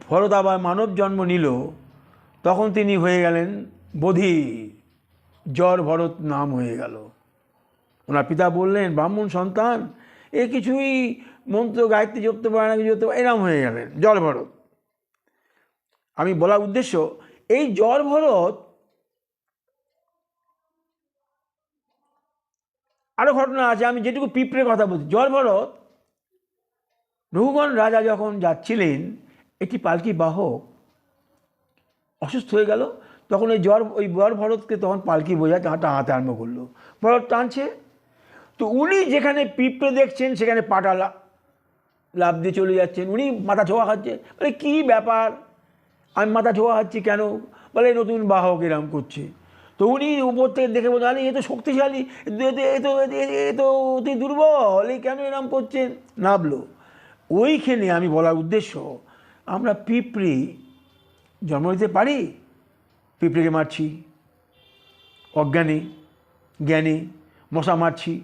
ভরত আবার মানব জন্ম নিল। তখন তিনি হয়ে গেলেন বধির, জড় ভরত নাম হয়ে গেল। ওনার পিতা বললেন, ব্রাহ্মণ সন্তান, এ কিছুই মন্ত্র গায়ত্রী জপতে পারে না, কিছু জপতে পারে, এরম হয়ে গেলেন জড় ভরত। আমি বলার উদ্দেশ্য, এই জড় ভরত আরও ঘটনা আছে, আমি যেটুকু পিঁপড়ের কথা বলছি। জড় ভরত রঘুগণ রাজা যখন যাচ্ছিলেন, একটি পালকি বাহক অসুস্থ হয়ে গেল। তখন ওই জড় ভরতকে তখন পালকি বোঝা টানাতে আরম্ভ করলো। ভরত টানছে, তো উনি যেখানে পিঁপড়ে দেখছেন সেখানে পাটা লাফ দিয়ে চলে যাচ্ছেন। উনি মাথা ছোঁয়া খাচ্ছে, বলে কী ব্যাপার, আমি মাথা ছোঁয়া খাচ্ছি কেন? বলে নতুন বাহক এরম করছে। তো উনি উপর থেকে দেখে বলতে, আরে এ তো শক্তিশালী, এ তো অতি দুর্বল, এই কেন এরম করছেন? নামলো। ওইখানে আমি বলার উদ্দেশ্য, আমরা পিঁপড়ে জন্ম নিতে পারি, পিঁপড়েকে মারছি অজ্ঞানে, জ্ঞানে মশা মারছি।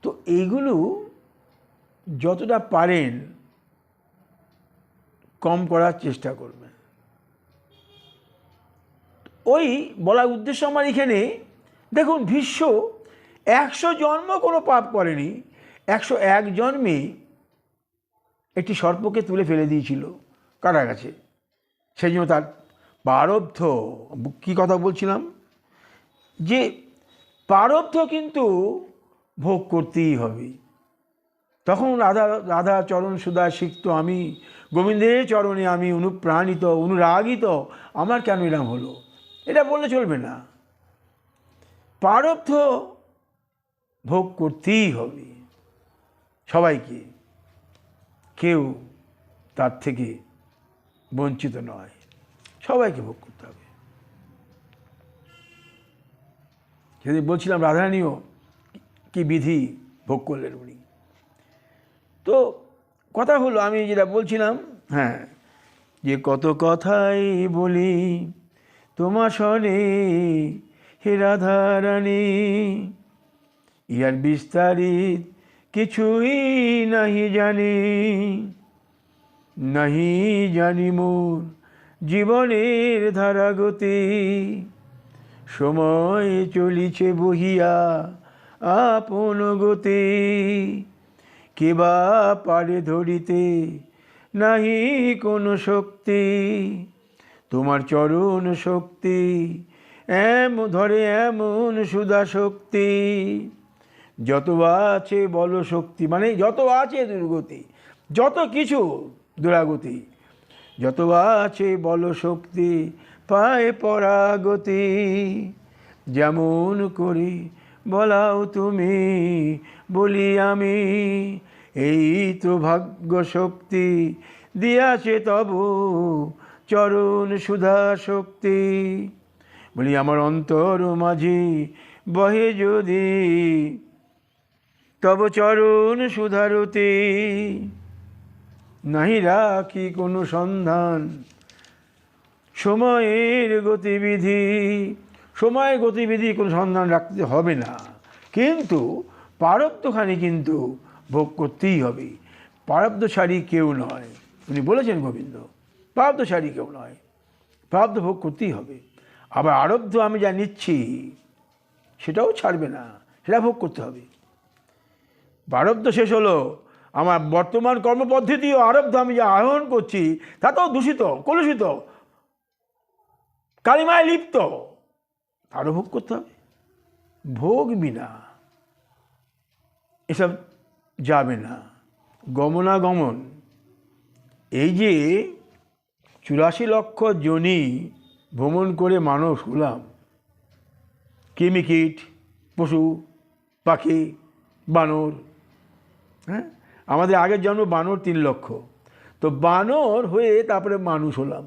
তো এইগুলো যতটা পারেন কম করার চেষ্টা করবেন। ওই বলার উদ্দেশ্য আমার এখানে, দেখুন ভীষ্ম 100 জন্ম কোনো পাপ করেনি, 101 জন্মে একটি সর্পকে তুলে ফেলে দিয়েছিল কারাগাছে। সেই জন্য তার প্রারব্ধ, কী কথা বলছিলাম, যে প্রারব্ধ কিন্তু ভোগ করতেই হবে। তখন রাধা চরণ সুধা সিক্ত আমি, গোবিন্দের চরণে আমি অনুপ্রাণিত অনুরাগিত, আমার কেন এরম হলো, এটা বললে চলবে না। প্রারব্ধ ভোগ করতেই হবে সবাইকে, কেউ তার থেকে বঞ্চিত নয়, সবাইকে ভোগ করতে হবে। সেদিন বলছিলাম রাধারানীও কি বিধি ভোগ করলেন উনি। তো কথা হলো, আমি যেটা বলছিলাম, হ্যাঁ, যে কত কথাই বলি তোমার শোনে হে রাধারানী, ইহার বিস্তারিত কিছুই নাহি জানি, নাহি জানি মোর জীবনের ধারাগতি, সময় চলিছে বহিয়া আপন গতি, কেবা পারে ধরিতে নাহি কোনো শক্তি, তোমার চরণ শক্তি ধরে এমন সুধা শক্তি, যত আছে বল শক্তি, মানে যত আছে দুর্গতি, যত কিছু দুরাগতি, যত আছে বল শক্তি পায় পরাগতি, যেমন করি বলাও তুমি বলি আমি, এই তো ভাগ্য শক্তি দিয়াছে তব চরণ সুধা শক্তি, বলি আমার অন্তর মাঝি বহে যদি তব চরণ সুধারতি, নাহি রাখি কোনো সন্ধান সময়ের গতিবিধি, সময়ের গতিবিধি কোনো সন্ধান রাখতে হবে না, কিন্তু প্রারব্ধখানি কিন্তু ভোগ করতেই হবে। প্রারব্ধশালী কেউ নয়, উনি বলেছেন গোবিন্দ, প্রারব্ধশালী কেউ নয়, প্রারব্ধ ভোগ করতেই হবে। আবার আরব্ধ আমি যা নিচ্ছি সেটাও ছাড়বে না, সেটা ভোগ করতে হবে। প্রারব্ধ শেষ হলো, আমার বর্তমান কর্মপদ্ধতি ও আরব্ধ আমি যে আহরণ করছি তা তো দূষিত, কলুষিত, কালিমায় লিপ্ত, তারও ভোগ করতে হবে। ভোগ বিনা এসব যাবে না। গমনাগমন, এই যে 84 লক্ষ জনই ভ্রমণ করে মানুষ হলাম, কৃমিকীট, পশু পাখি, বানর, হ্যাঁ, আমাদের আগের জন্ম বানর 3 লক্ষ, তো বানর হয়ে তারপরে মানুষ হলাম,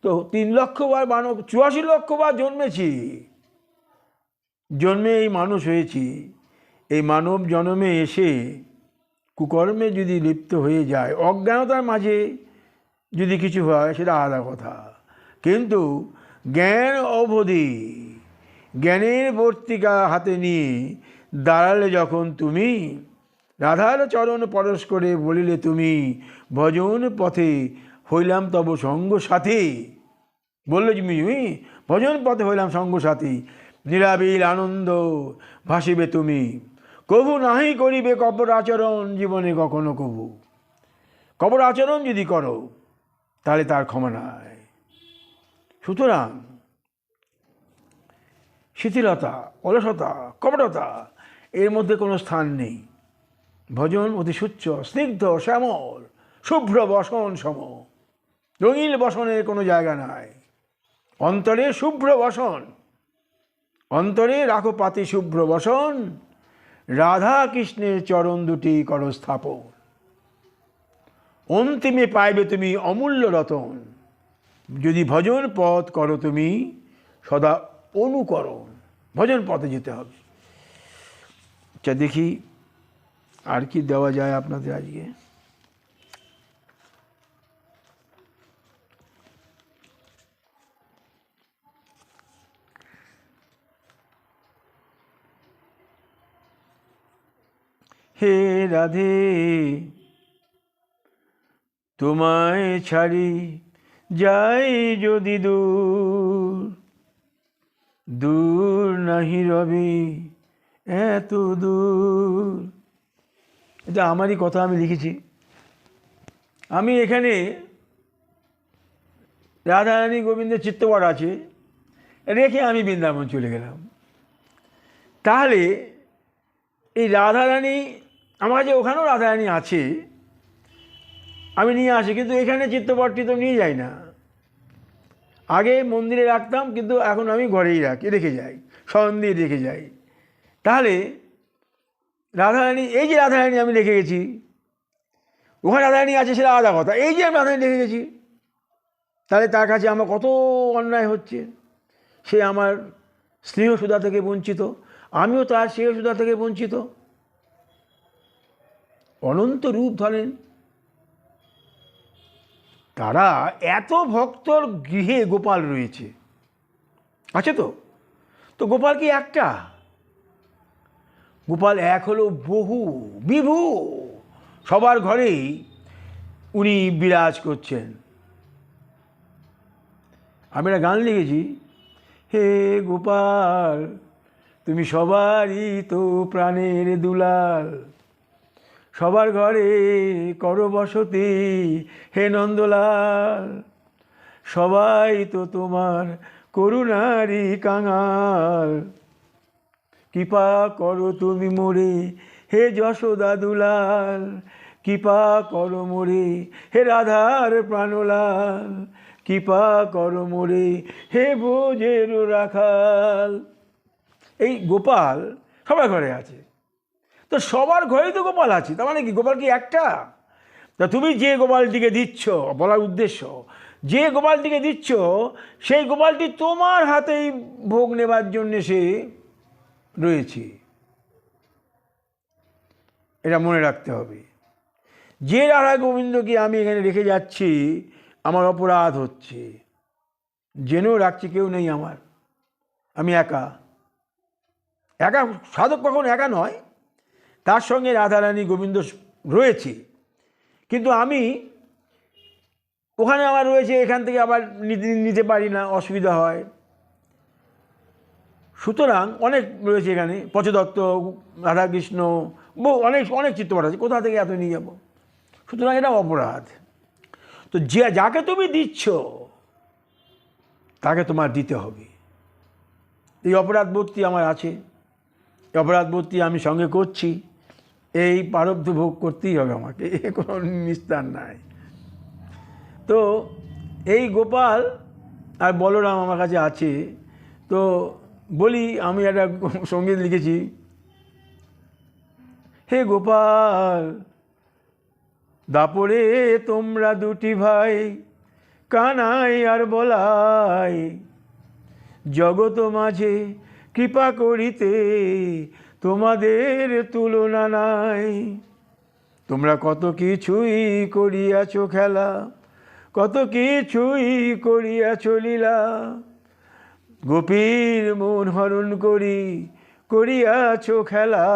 তো 3 লক্ষ বার বানর, 84 লক্ষ বার জন্মেছি, জন্মে এই মানুষ হয়েছি। এই মানব জন্মে এসে কুকর্মে যদি লিপ্ত হয়ে যায়, অজ্ঞানতার মাঝে যদি কিছু হয় সেটা আলাদা কথা, কিন্তু জ্ঞান অবধি, জ্ঞানের বর্তিকা হাতে নিয়ে দাঁড়ালে যখন তুমি, রাধার চরণ পরশ করে বলিলে তুমি, ভজন পথে হইলাম তব সঙ্গ সাথী, বললে তুমি ভজন পথে হইলাম সঙ্গ সাথী, নিরাবিল আনন্দ ভাসিবে তুমি, কভু নাহি করিবে কপর আচরণ জীবনে কখনো কভু। কপর আচরণ যদি করো তাহলে তার ক্ষমা নাই। সুতরাং শিথিলতা, অলসতা, কপটতা এর মধ্যে কোনো স্থান নেই। ভজন অতি সুচ্চ, স্নিগ্ধ, শ্যামল, শুভ্র বসন সম, রঙিন বসনের কোনো জায়গা নাই। অন্তরে শুভ্র বসন, অন্তরে রাখো পাতি শুভ্র বসন, রাধা কৃষ্ণের চরণ দুটি করো স্থাপন, অন্তিমে পাইবে তুমি অমূল্য রতন, যদি ভজন পথ করো তুমি সদা অনুকরণ। ভজন পথে যেতে হবে। আচ্ছা, দেখি আর কি দেওয়া যায় আপনাদের আজকে। হে রাধে, তোমায় ছাড়ি যাই যদি দূর, দূর নাহি রবি এত দূর। এটা আমারই কথা, আমি লিখেছি। আমি এখানে রাধারানী গোবিন্দের চিত্তপট আছে রেখে আমি বৃন্দাবন চলে গেলাম। তাহলে এই রাধারানী, আমার কাছে ওখানেও রাধারানী আছে, আমি নিয়ে আসি, কিন্তু এখানে চিত্তপটটি তো নিয়ে যাই না। আগে মন্দিরে রাখতাম, কিন্তু এখন আমি ঘরেই রেখে যাই, স্মরণ দিয়ে রেখে যাই। তাহলে রাধারানী, এই যে রাধারানী আমি রেখে গেছি, ওখানে রাধারানী আছে সেটা আলাদা কথা, এই যে আমি রাধারানী রেখে গেছি, তাহলে তার কাছে আমার কত অন্যায় হচ্ছে। সে আমার স্নেহ সুধা থেকে বঞ্চিত, আমিও তার স্নেহ সুধা থেকে বঞ্চিত। অনন্ত রূপ ধরেন তারা, এত ভক্তর গৃহে গোপাল রয়েছে, আছে তো? তো গোপাল কি একটা? গোপাল এক হলো বহু, বিভু, সবার ঘরেই উনি বিরাজ করছেন। আমি একটা গান লিখেছি, হে গোপাল তুমি সবারই তো প্রাণের দুলাল, সবার ঘরে করো বসতি হে নন্দলাল, সবাই তো তোমার করুণারি কাঙাল, কৃপা করো তুমি মোরে হে যশোদা দুলাল, কৃপা করো মোরে হে রাধার প্রাণলাল, কৃপা করো মোরে হে ভোজের রাখাল। এই গোপাল সবার ঘরে আছে, তো সবার ঘরেই তো গোপাল আছে, তার মানে কি গোপাল কি একটা? তা তুমি যে গোপালটিকে দিচ্ছ, বলার উদ্দেশ্য, যে গোপালটিকে দিচ্ছ সেই গোপালটি তোমার হাতেই ভোগ নেবার জন্যে সে রয়েছে, এটা মনে রাখতে হবে। যে রাধা গোবিন্দকে আমি এখানে রেখে যাচ্ছি আমার অপরাধ হচ্ছে, জেনেও রাখছি কেউ নেই আমার, আমি একা। একা সাধক কখনো একা নয়, তার সঙ্গে রাধারানী গোবিন্দ রয়েছে, কিন্তু আমি ওখানে আমার রয়েছে, এখান থেকে আবার নিতে পারি না, অসুবিধা হয়। সুতরাং অনেক রয়েছে এখানে, পঞ্চদত্ত, রাধাকৃষ্ণ, অনেক অনেক চিত্রপট আছে, কোথা থেকে এত নিয়ে যাব? সুতরাং এটা অপরাধ। তো যাকে তুমি দিচ্ছ তাকে তোমার দিতে হবে। এই অপরাধ বোধটি আমার আছে, এই অপরাধ বোধটি আমি সঙ্গে করছি, এই প্রারব্ধ ভোগ করতেই হবে আমাকে, কোনো নিস্তার নাই। তো এই গোপাল আর বলরাম আমার কাছে আছে। তো বলি, আমি একটা সঙ্গীত লিখেছি, হে গোপাল দাপরে তোমরা দুটি ভাই, কানাই আর বলাই, জগত মাঝে কৃপা করিতে তোমাদের তুলনা নাই। তোমরা কত কিছুই করিয়াছ খেলা, কত কিছুই করিয়াছ লীলা, গোপীর মন হরণ করিয়াছ খেলা,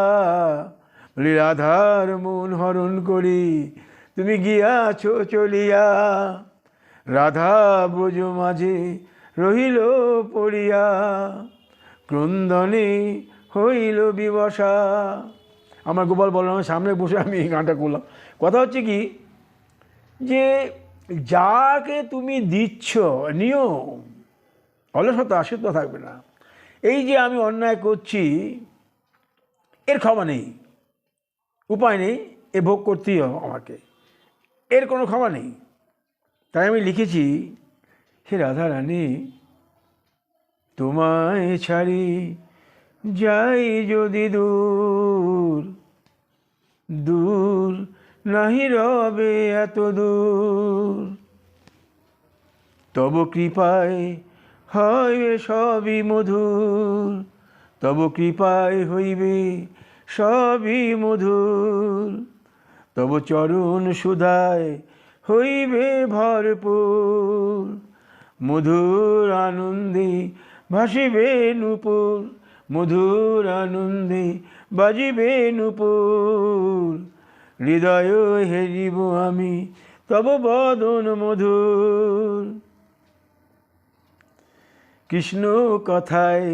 রাধার মন হরণ করি তুমি গিয়াছ চলিয়া, রাধা ব্রজ মাঝে রহিল পড়িয়া, ক্রন্দনে হইল বিবসা। আমার গোপাল বলরামের সামনে বসে আমি এই গানটা করলাম। কথা হচ্ছে কি, যে যাকে তুমি দিচ্ছ, নিয়ম অলসতা আসক্ত থাকবে না। এই যে আমি অন্যায় করছি, এর ক্ষমা নেই, উপায় নেই, এ ভোগ করতেই হবে আমাকে, এর কোনো ক্ষমা নেই। তাই আমি লিখেছি, হে রাধা রানী তোমায় ছাড়ি যাই যদি দূর, দূর নাহি রবে এত দূর, তব কৃপায় হইবে সবই মধুর, তব কৃপায় হইবে সবই মধুর, তব চরণ সুধায় হইবে ভরপুর, মধুর আনন্দে ভাসিবে নূপুর, মধুর আনন্দে বাজিবে নূপুর, হৃদয় হেরিব আমি তব বদন মধুর। কৃষ্ণ কথায়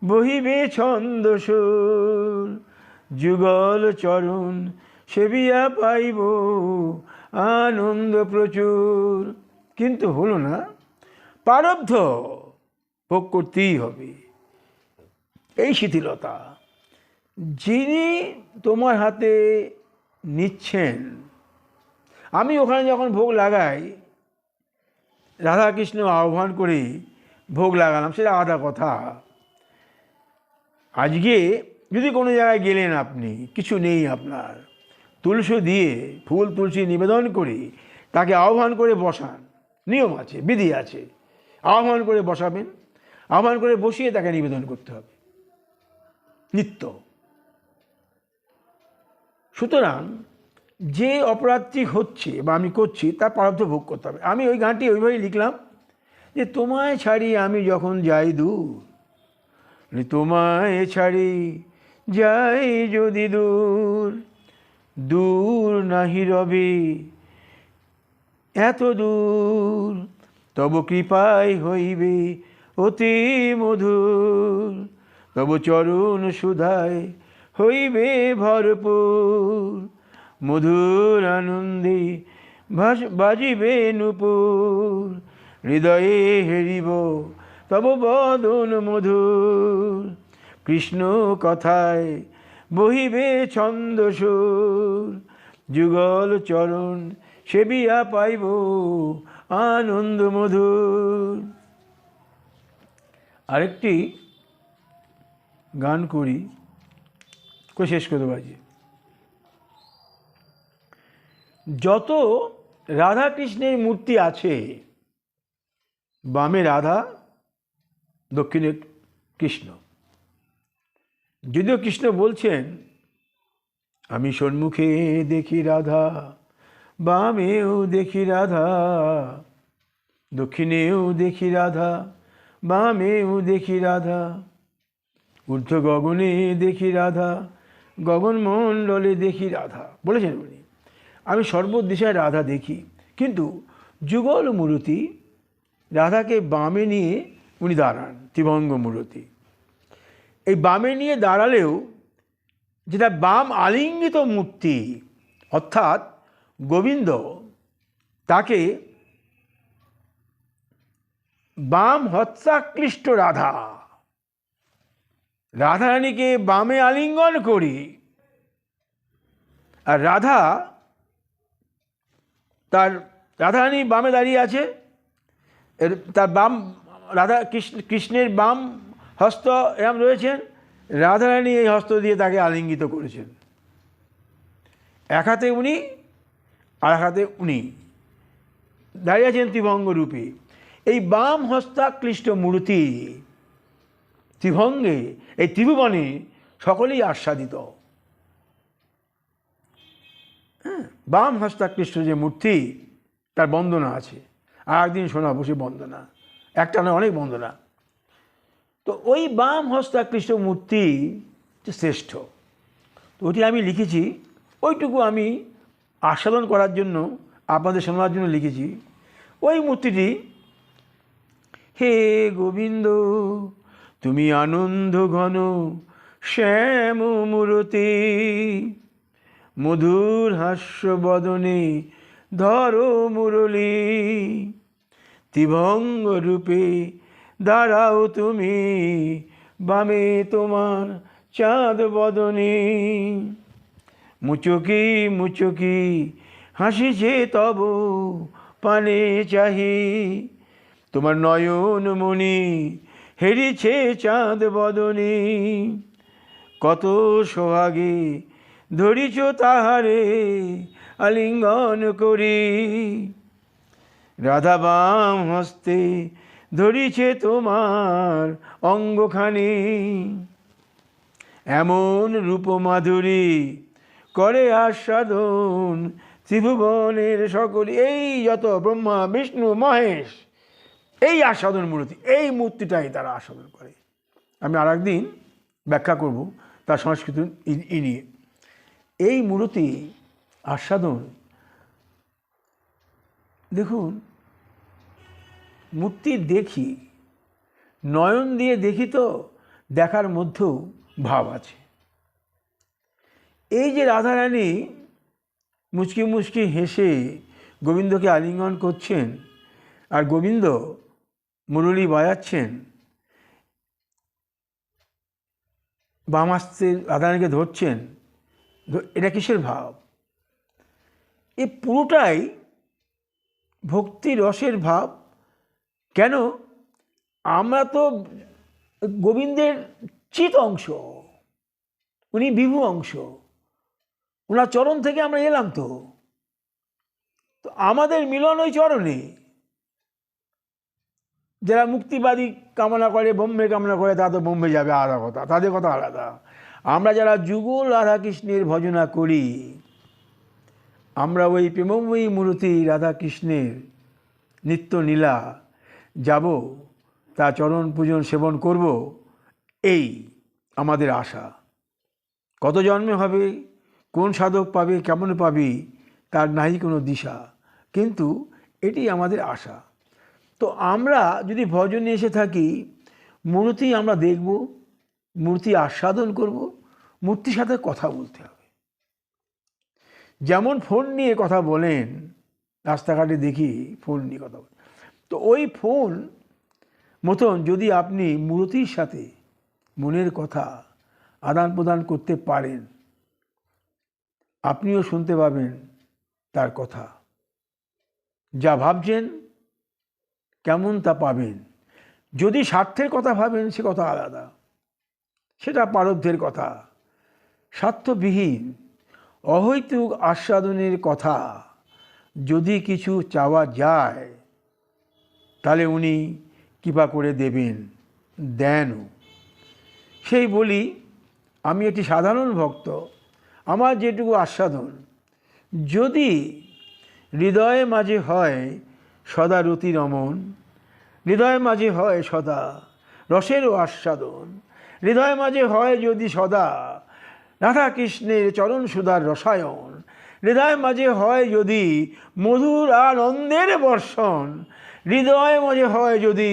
বহিবে ছন্দ সুর, যুগল চরণ সেবিয়া পাইব আনন্দ প্রচুর। কিন্তু হলো না, প্রারব্ধ ভোগ করতেই হবে। এই শিথিলতা, যিনি তোমার হাতে নিচ্ছেন, আমি ওখানে যখন ভোগ লাগাই, রাধাকৃষ্ণ আহ্বান করে ভোগ লাগালাম, সেটা আলাদা কথা। আজকে যদি কোনো জায়গায় গেলেন, আপনি কিছু নেই আপনার, তুলসী দিয়ে ফুল তুলসী নিবেদন করে তাকে আহ্বান করে বসান, নিয়ম আছে, বিধি আছে, আহ্বান করে বসাবেন, আহ্বান করে বসিয়ে তাকে নিবেদন করতে হবে নিত্য। সুতরাং যে অপরাধটি হচ্ছে বা আমি করছি, তার প্রারব্ধ ভোগ করতে হবে। আমি ওই গানটি ওইভাবেই লিখলাম, যে তোমায় ছাড়ি আমি যখন যাই দূর, তোমায় ছাড়ি যাই যদি দূর, দূর নাহি রবে এত দূর, তব কৃপায় হইবে অতি মধুর, তব চরণ সুধায় হইবে ভরপুর, মধুর আনন্দে বাজিবে নূপুর, হৃদয়ে হেরিব তব বদন মধুর, কৃষ্ণ কথায় বহিবে ছন্দ সুর, যুগল চরণ সেবিয়া পাইব আনন্দ মধুর। আরেকটি গান করি, শেষ করে দেবো। যত রাধা কৃষ্ণের মূর্তি আছে, বামে রাধা, দক্ষিণে কৃষ্ণ। যদিও কৃষ্ণ বলছেন, আমি সম্মুখে দেখি রাধা, বামেও দেখি রাধা, দক্ষিণেও দেখি রাধা, বামেও দেখি রাধা, ঊর্ধ্ব গগনে দেখি রাধা, গগনমণ্ডলে দেখি রাধা বলেছেন উনি। আমি সর্বদিশায় রাধা দেখি, কিন্তু যুগল মূর্তি রাধাকে বামে নিয়ে উনি দাঁড়ান, ত্রিভঙ্গ মূর্তি। এই বামে নিয়ে দাঁড়ালেও যেটা বাম আলিঙ্গিত মূর্তি, অর্থাৎ গোবিন্দ তাকে বাম হস্তাকৃষ্ট রাধা, রাধারানীকে বামে আলিঙ্গন করি, আর রাধারানী বামে দাঁড়িয়ে আছে, তার বাম কৃষ্ণের বাম হস্ত এরম রয়েছেন, রাধারানী এই হস্ত দিয়ে তাকে আলিঙ্গিত করেছেন। এক হাতে উনি আর এক হাতে উনি দাঁড়িয়ে আছেন ত্রিভঙ্গ রূপে। এই বাম হস্তাকৃষ্ট মূর্তি ত্রিভঙ্গে, এই ত্রিভুবনে সকলেই আস্বাদিত। বাম হস্তাকৃষ্ট যে মূর্তি, তার বন্দনা আছে, আর একদিন শোনাবো সে বন্দনা, একটা নয় অনেক বন্দনা। তো ওই বাম হস্তাকৃষ্ট মূর্তি শ্রেষ্ঠ, তো ওটি আমি লিখেছি, ওইটুকু আমি আস্বাদন করার জন্য, আপনাদের শোনার জন্য লিখেছি। ওই মূর্তিটি, হে গোবিন্দ তুমি আনন্দ ঘন শ্যাম মূরতি, মধুর হাস্য বদনে ধরো মুরলী, ত্রিভঙ্গ রূপে দাঁড়াও তুমি, বামে তোমার চাঁদ বদনে, মুচকি মুচকি হাসিছে তব পানে চাহি, তোমার নয়ন মণি হেরিছে চাঁদ বদনে, কত সোহাগে ধরিছ তাহারে আলিঙ্গন করি, রাধা বাম হস্তে ধরিছে তোমার অঙ্গখানি, এমন রূপ মাধুরী করে আস্বাদন ত্রিভুবনের সকলে। এই যত ব্রহ্মা বিষ্ণু মহেশ, এই আস্বাদন মূর্তি, এই মূর্তিটাই তারা আস্বাদন করে। আমি আর একদিন ব্যাখ্যা করব তার সংস্কৃত নিয়ে। এই মূর্তি আস্বাদন, দেখুন, মূর্তি দেখি, নয়ন দিয়ে দেখি, তো দেখার মধ্যেও ভাব আছে। এই যে রাধারানী মুচকি মুচকি হেসে গোবিন্দকে আলিঙ্গন করছেন, আর গোবিন্দ মুরলী বাজাচ্ছেন, বাম হস্তে রাধারানীকে ধরছেন, এটা কিসের ভাব? এ পুরোটাই ভক্তি রসের ভাব। কেন? আমরা তো গোবিন্দের চিত অংশ, উনি বিভু অংশ, ওনার চরণ থেকে আমরা এলাম। তো আমাদের মিলন ওই চরণে। যারা মুক্তিবাদী কামনা করে, ব্রহ্মে কামনা করে, তারা তো ব্রহ্মে যাবে, আলাদা কথা, তাদের কথা আলাদা। আমরা যারা যুগল রাধাকৃষ্ণের ভজনা করি, আমরা ওই প্রেমময়ী মূর্তি রাধাকৃষ্ণের নিত্য নীলা যাব, তা চরণ পূজন সেবন করব, এই আমাদের আশা। কত জন্মে হবে, কোন সাধক পাবে, কেমন পাবি, তার নাই কোনো দিশা, কিন্তু এটি আমাদের আশা। তো আমরা যদি ভজনে এসে থাকি, মূর্তি আমরা দেখব, মূর্তি আস্বাদন করব, মূর্তির সাথে কথা বলতে হবে। যেমন ফোন নিয়ে কথা বলেন, রাস্তাঘাটে দেখি ফোন নিয়ে কথা বলেন, তো ওই ফোন মতন যদি আপনি মূর্তির সাথে মনের কথা আদান প্রদান করতে পারেন, আপনিও শুনতে পাবেন তার কথা, যা ভাবছেন কেমন তা পাবেন। যদি স্বার্থের কথা ভাবেন, সে কথা আলাদা, সেটা প্রারব্ধের কথা। স্বার্থবিহীন অহৈতুক আস্বাদনের কথা যদি কিছু চাওয়া যায়, তাহলে উনি কৃপা করে দেবেন, দেনও। সেই বলি, আমি একটি সাধারণ ভক্ত, আমার যেটুকু আস্বাদন যদি হৃদয়ে মাঝে হয় সদা রতি রমন, হৃদয়ের মাঝে হয় সদা রসেরও আস্বাদন, হৃদয়ের মাঝে হয় যদি সদা রাধাকৃষ্ণের চরণ সুধার রসায়ন, হৃদয়ের মাঝে হয় যদি মধুর আনন্দের বর্ষণ, হৃদয়ের মাঝে হয় যদি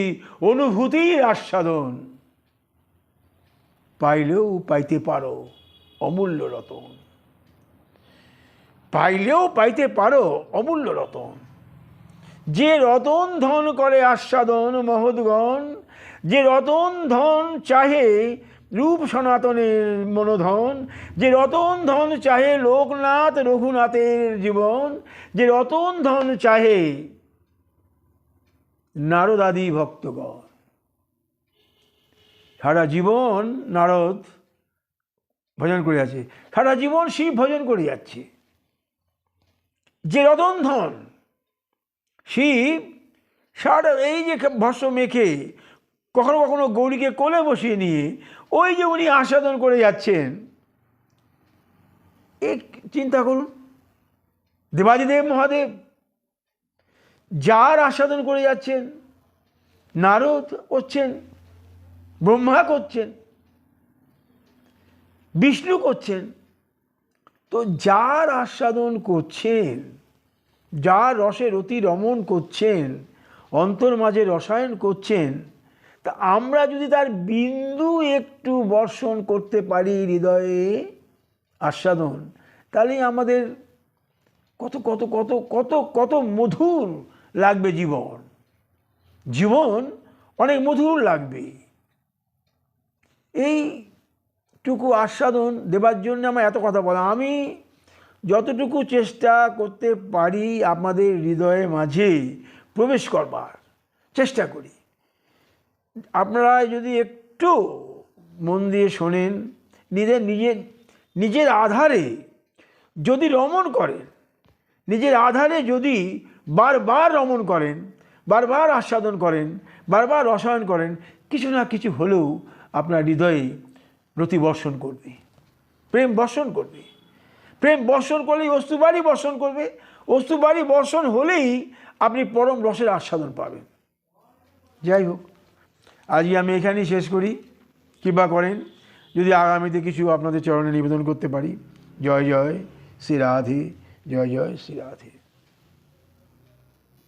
অনুভূতির আস্বাদন, পাইলেও পাইতে পারো অমূল্য রতন। পাইলেও পাইতে পারো অমূল্য রতন। যে রতন ধন করে আস্বাদন মহৎগণ, যে রতন ধন চাহে রূপ সনাতনের মনোধন, যে রতন ধন চাহে লোকনাথ রঘুনাথের জীবন, যে রতন ধন চাহে নারদাদি ভক্তগণ। সারা জীবন নারদ ভজন করে আছে, সারা জীবন শিব ভজন করে যাচ্ছে। যে রতন ধন শিব সারা এই যে ভস্ম মেখে কখনো কখনো গৌরীকে কোলে বসিয়ে নিয়ে ওই যে উনি আস্বাদন করে যাচ্ছেন, এক চিন্তা করুন। দেবাদিদেব মহাদেব যার আস্বাদন করে যাচ্ছেন, নারদ করছেন, ব্রহ্মা করছেন, বিষ্ণু করছেন। তো যার আস্বাদন করছেন, যার রসে রতি রমণ করছেন, অন্তর মাঝে রসায়ন করছেন, তা আমরা যদি তার বিন্দু একটু বর্ষণ করতে পারি হৃদয়ে আস্বাদন, তাহলেই আমাদের কত কত কত কত কত মধুর লাগবে জীবন। জীবন অনেক মধুর লাগবে। এইটুকু আস্বাদন দেবার জন্য আমার এত কথা বলা। আমি যতটুকু চেষ্টা করতে পারি আমাদের হৃদয়ের মাঝে প্রবেশ করবার চেষ্টা করি। আপনারা যদি একটু মন দিয়ে শোনেন, নিজের আধারে যদি রমণ করেন, নিজের আধারে যদি বারবার রমণ করেন, বারবার আস্বাদন করেন, বারবার রসায়ন করেন, কিছু না কিছু হলেও আপনার হৃদয়ে রতি বর্ষণ করবে, প্রেম বর্ষণ করবে। প্রেম বর্ষণ করলেই অস্তুবাড়ি বর্ষণ করবে। অস্তুবাড়ি বর্ষণ হলেই আপনি পরম রসের আস্বাদন পাবেন। যাই হোক, আজকে আমি এখানেই শেষ করি। কৃপা করেন যদি আগামীতে কিছু আপনাদের চরণে নিবেদন করতে পারি। জয় জয় শ্রী রাধে, জয় জয় শ্রী রাধে।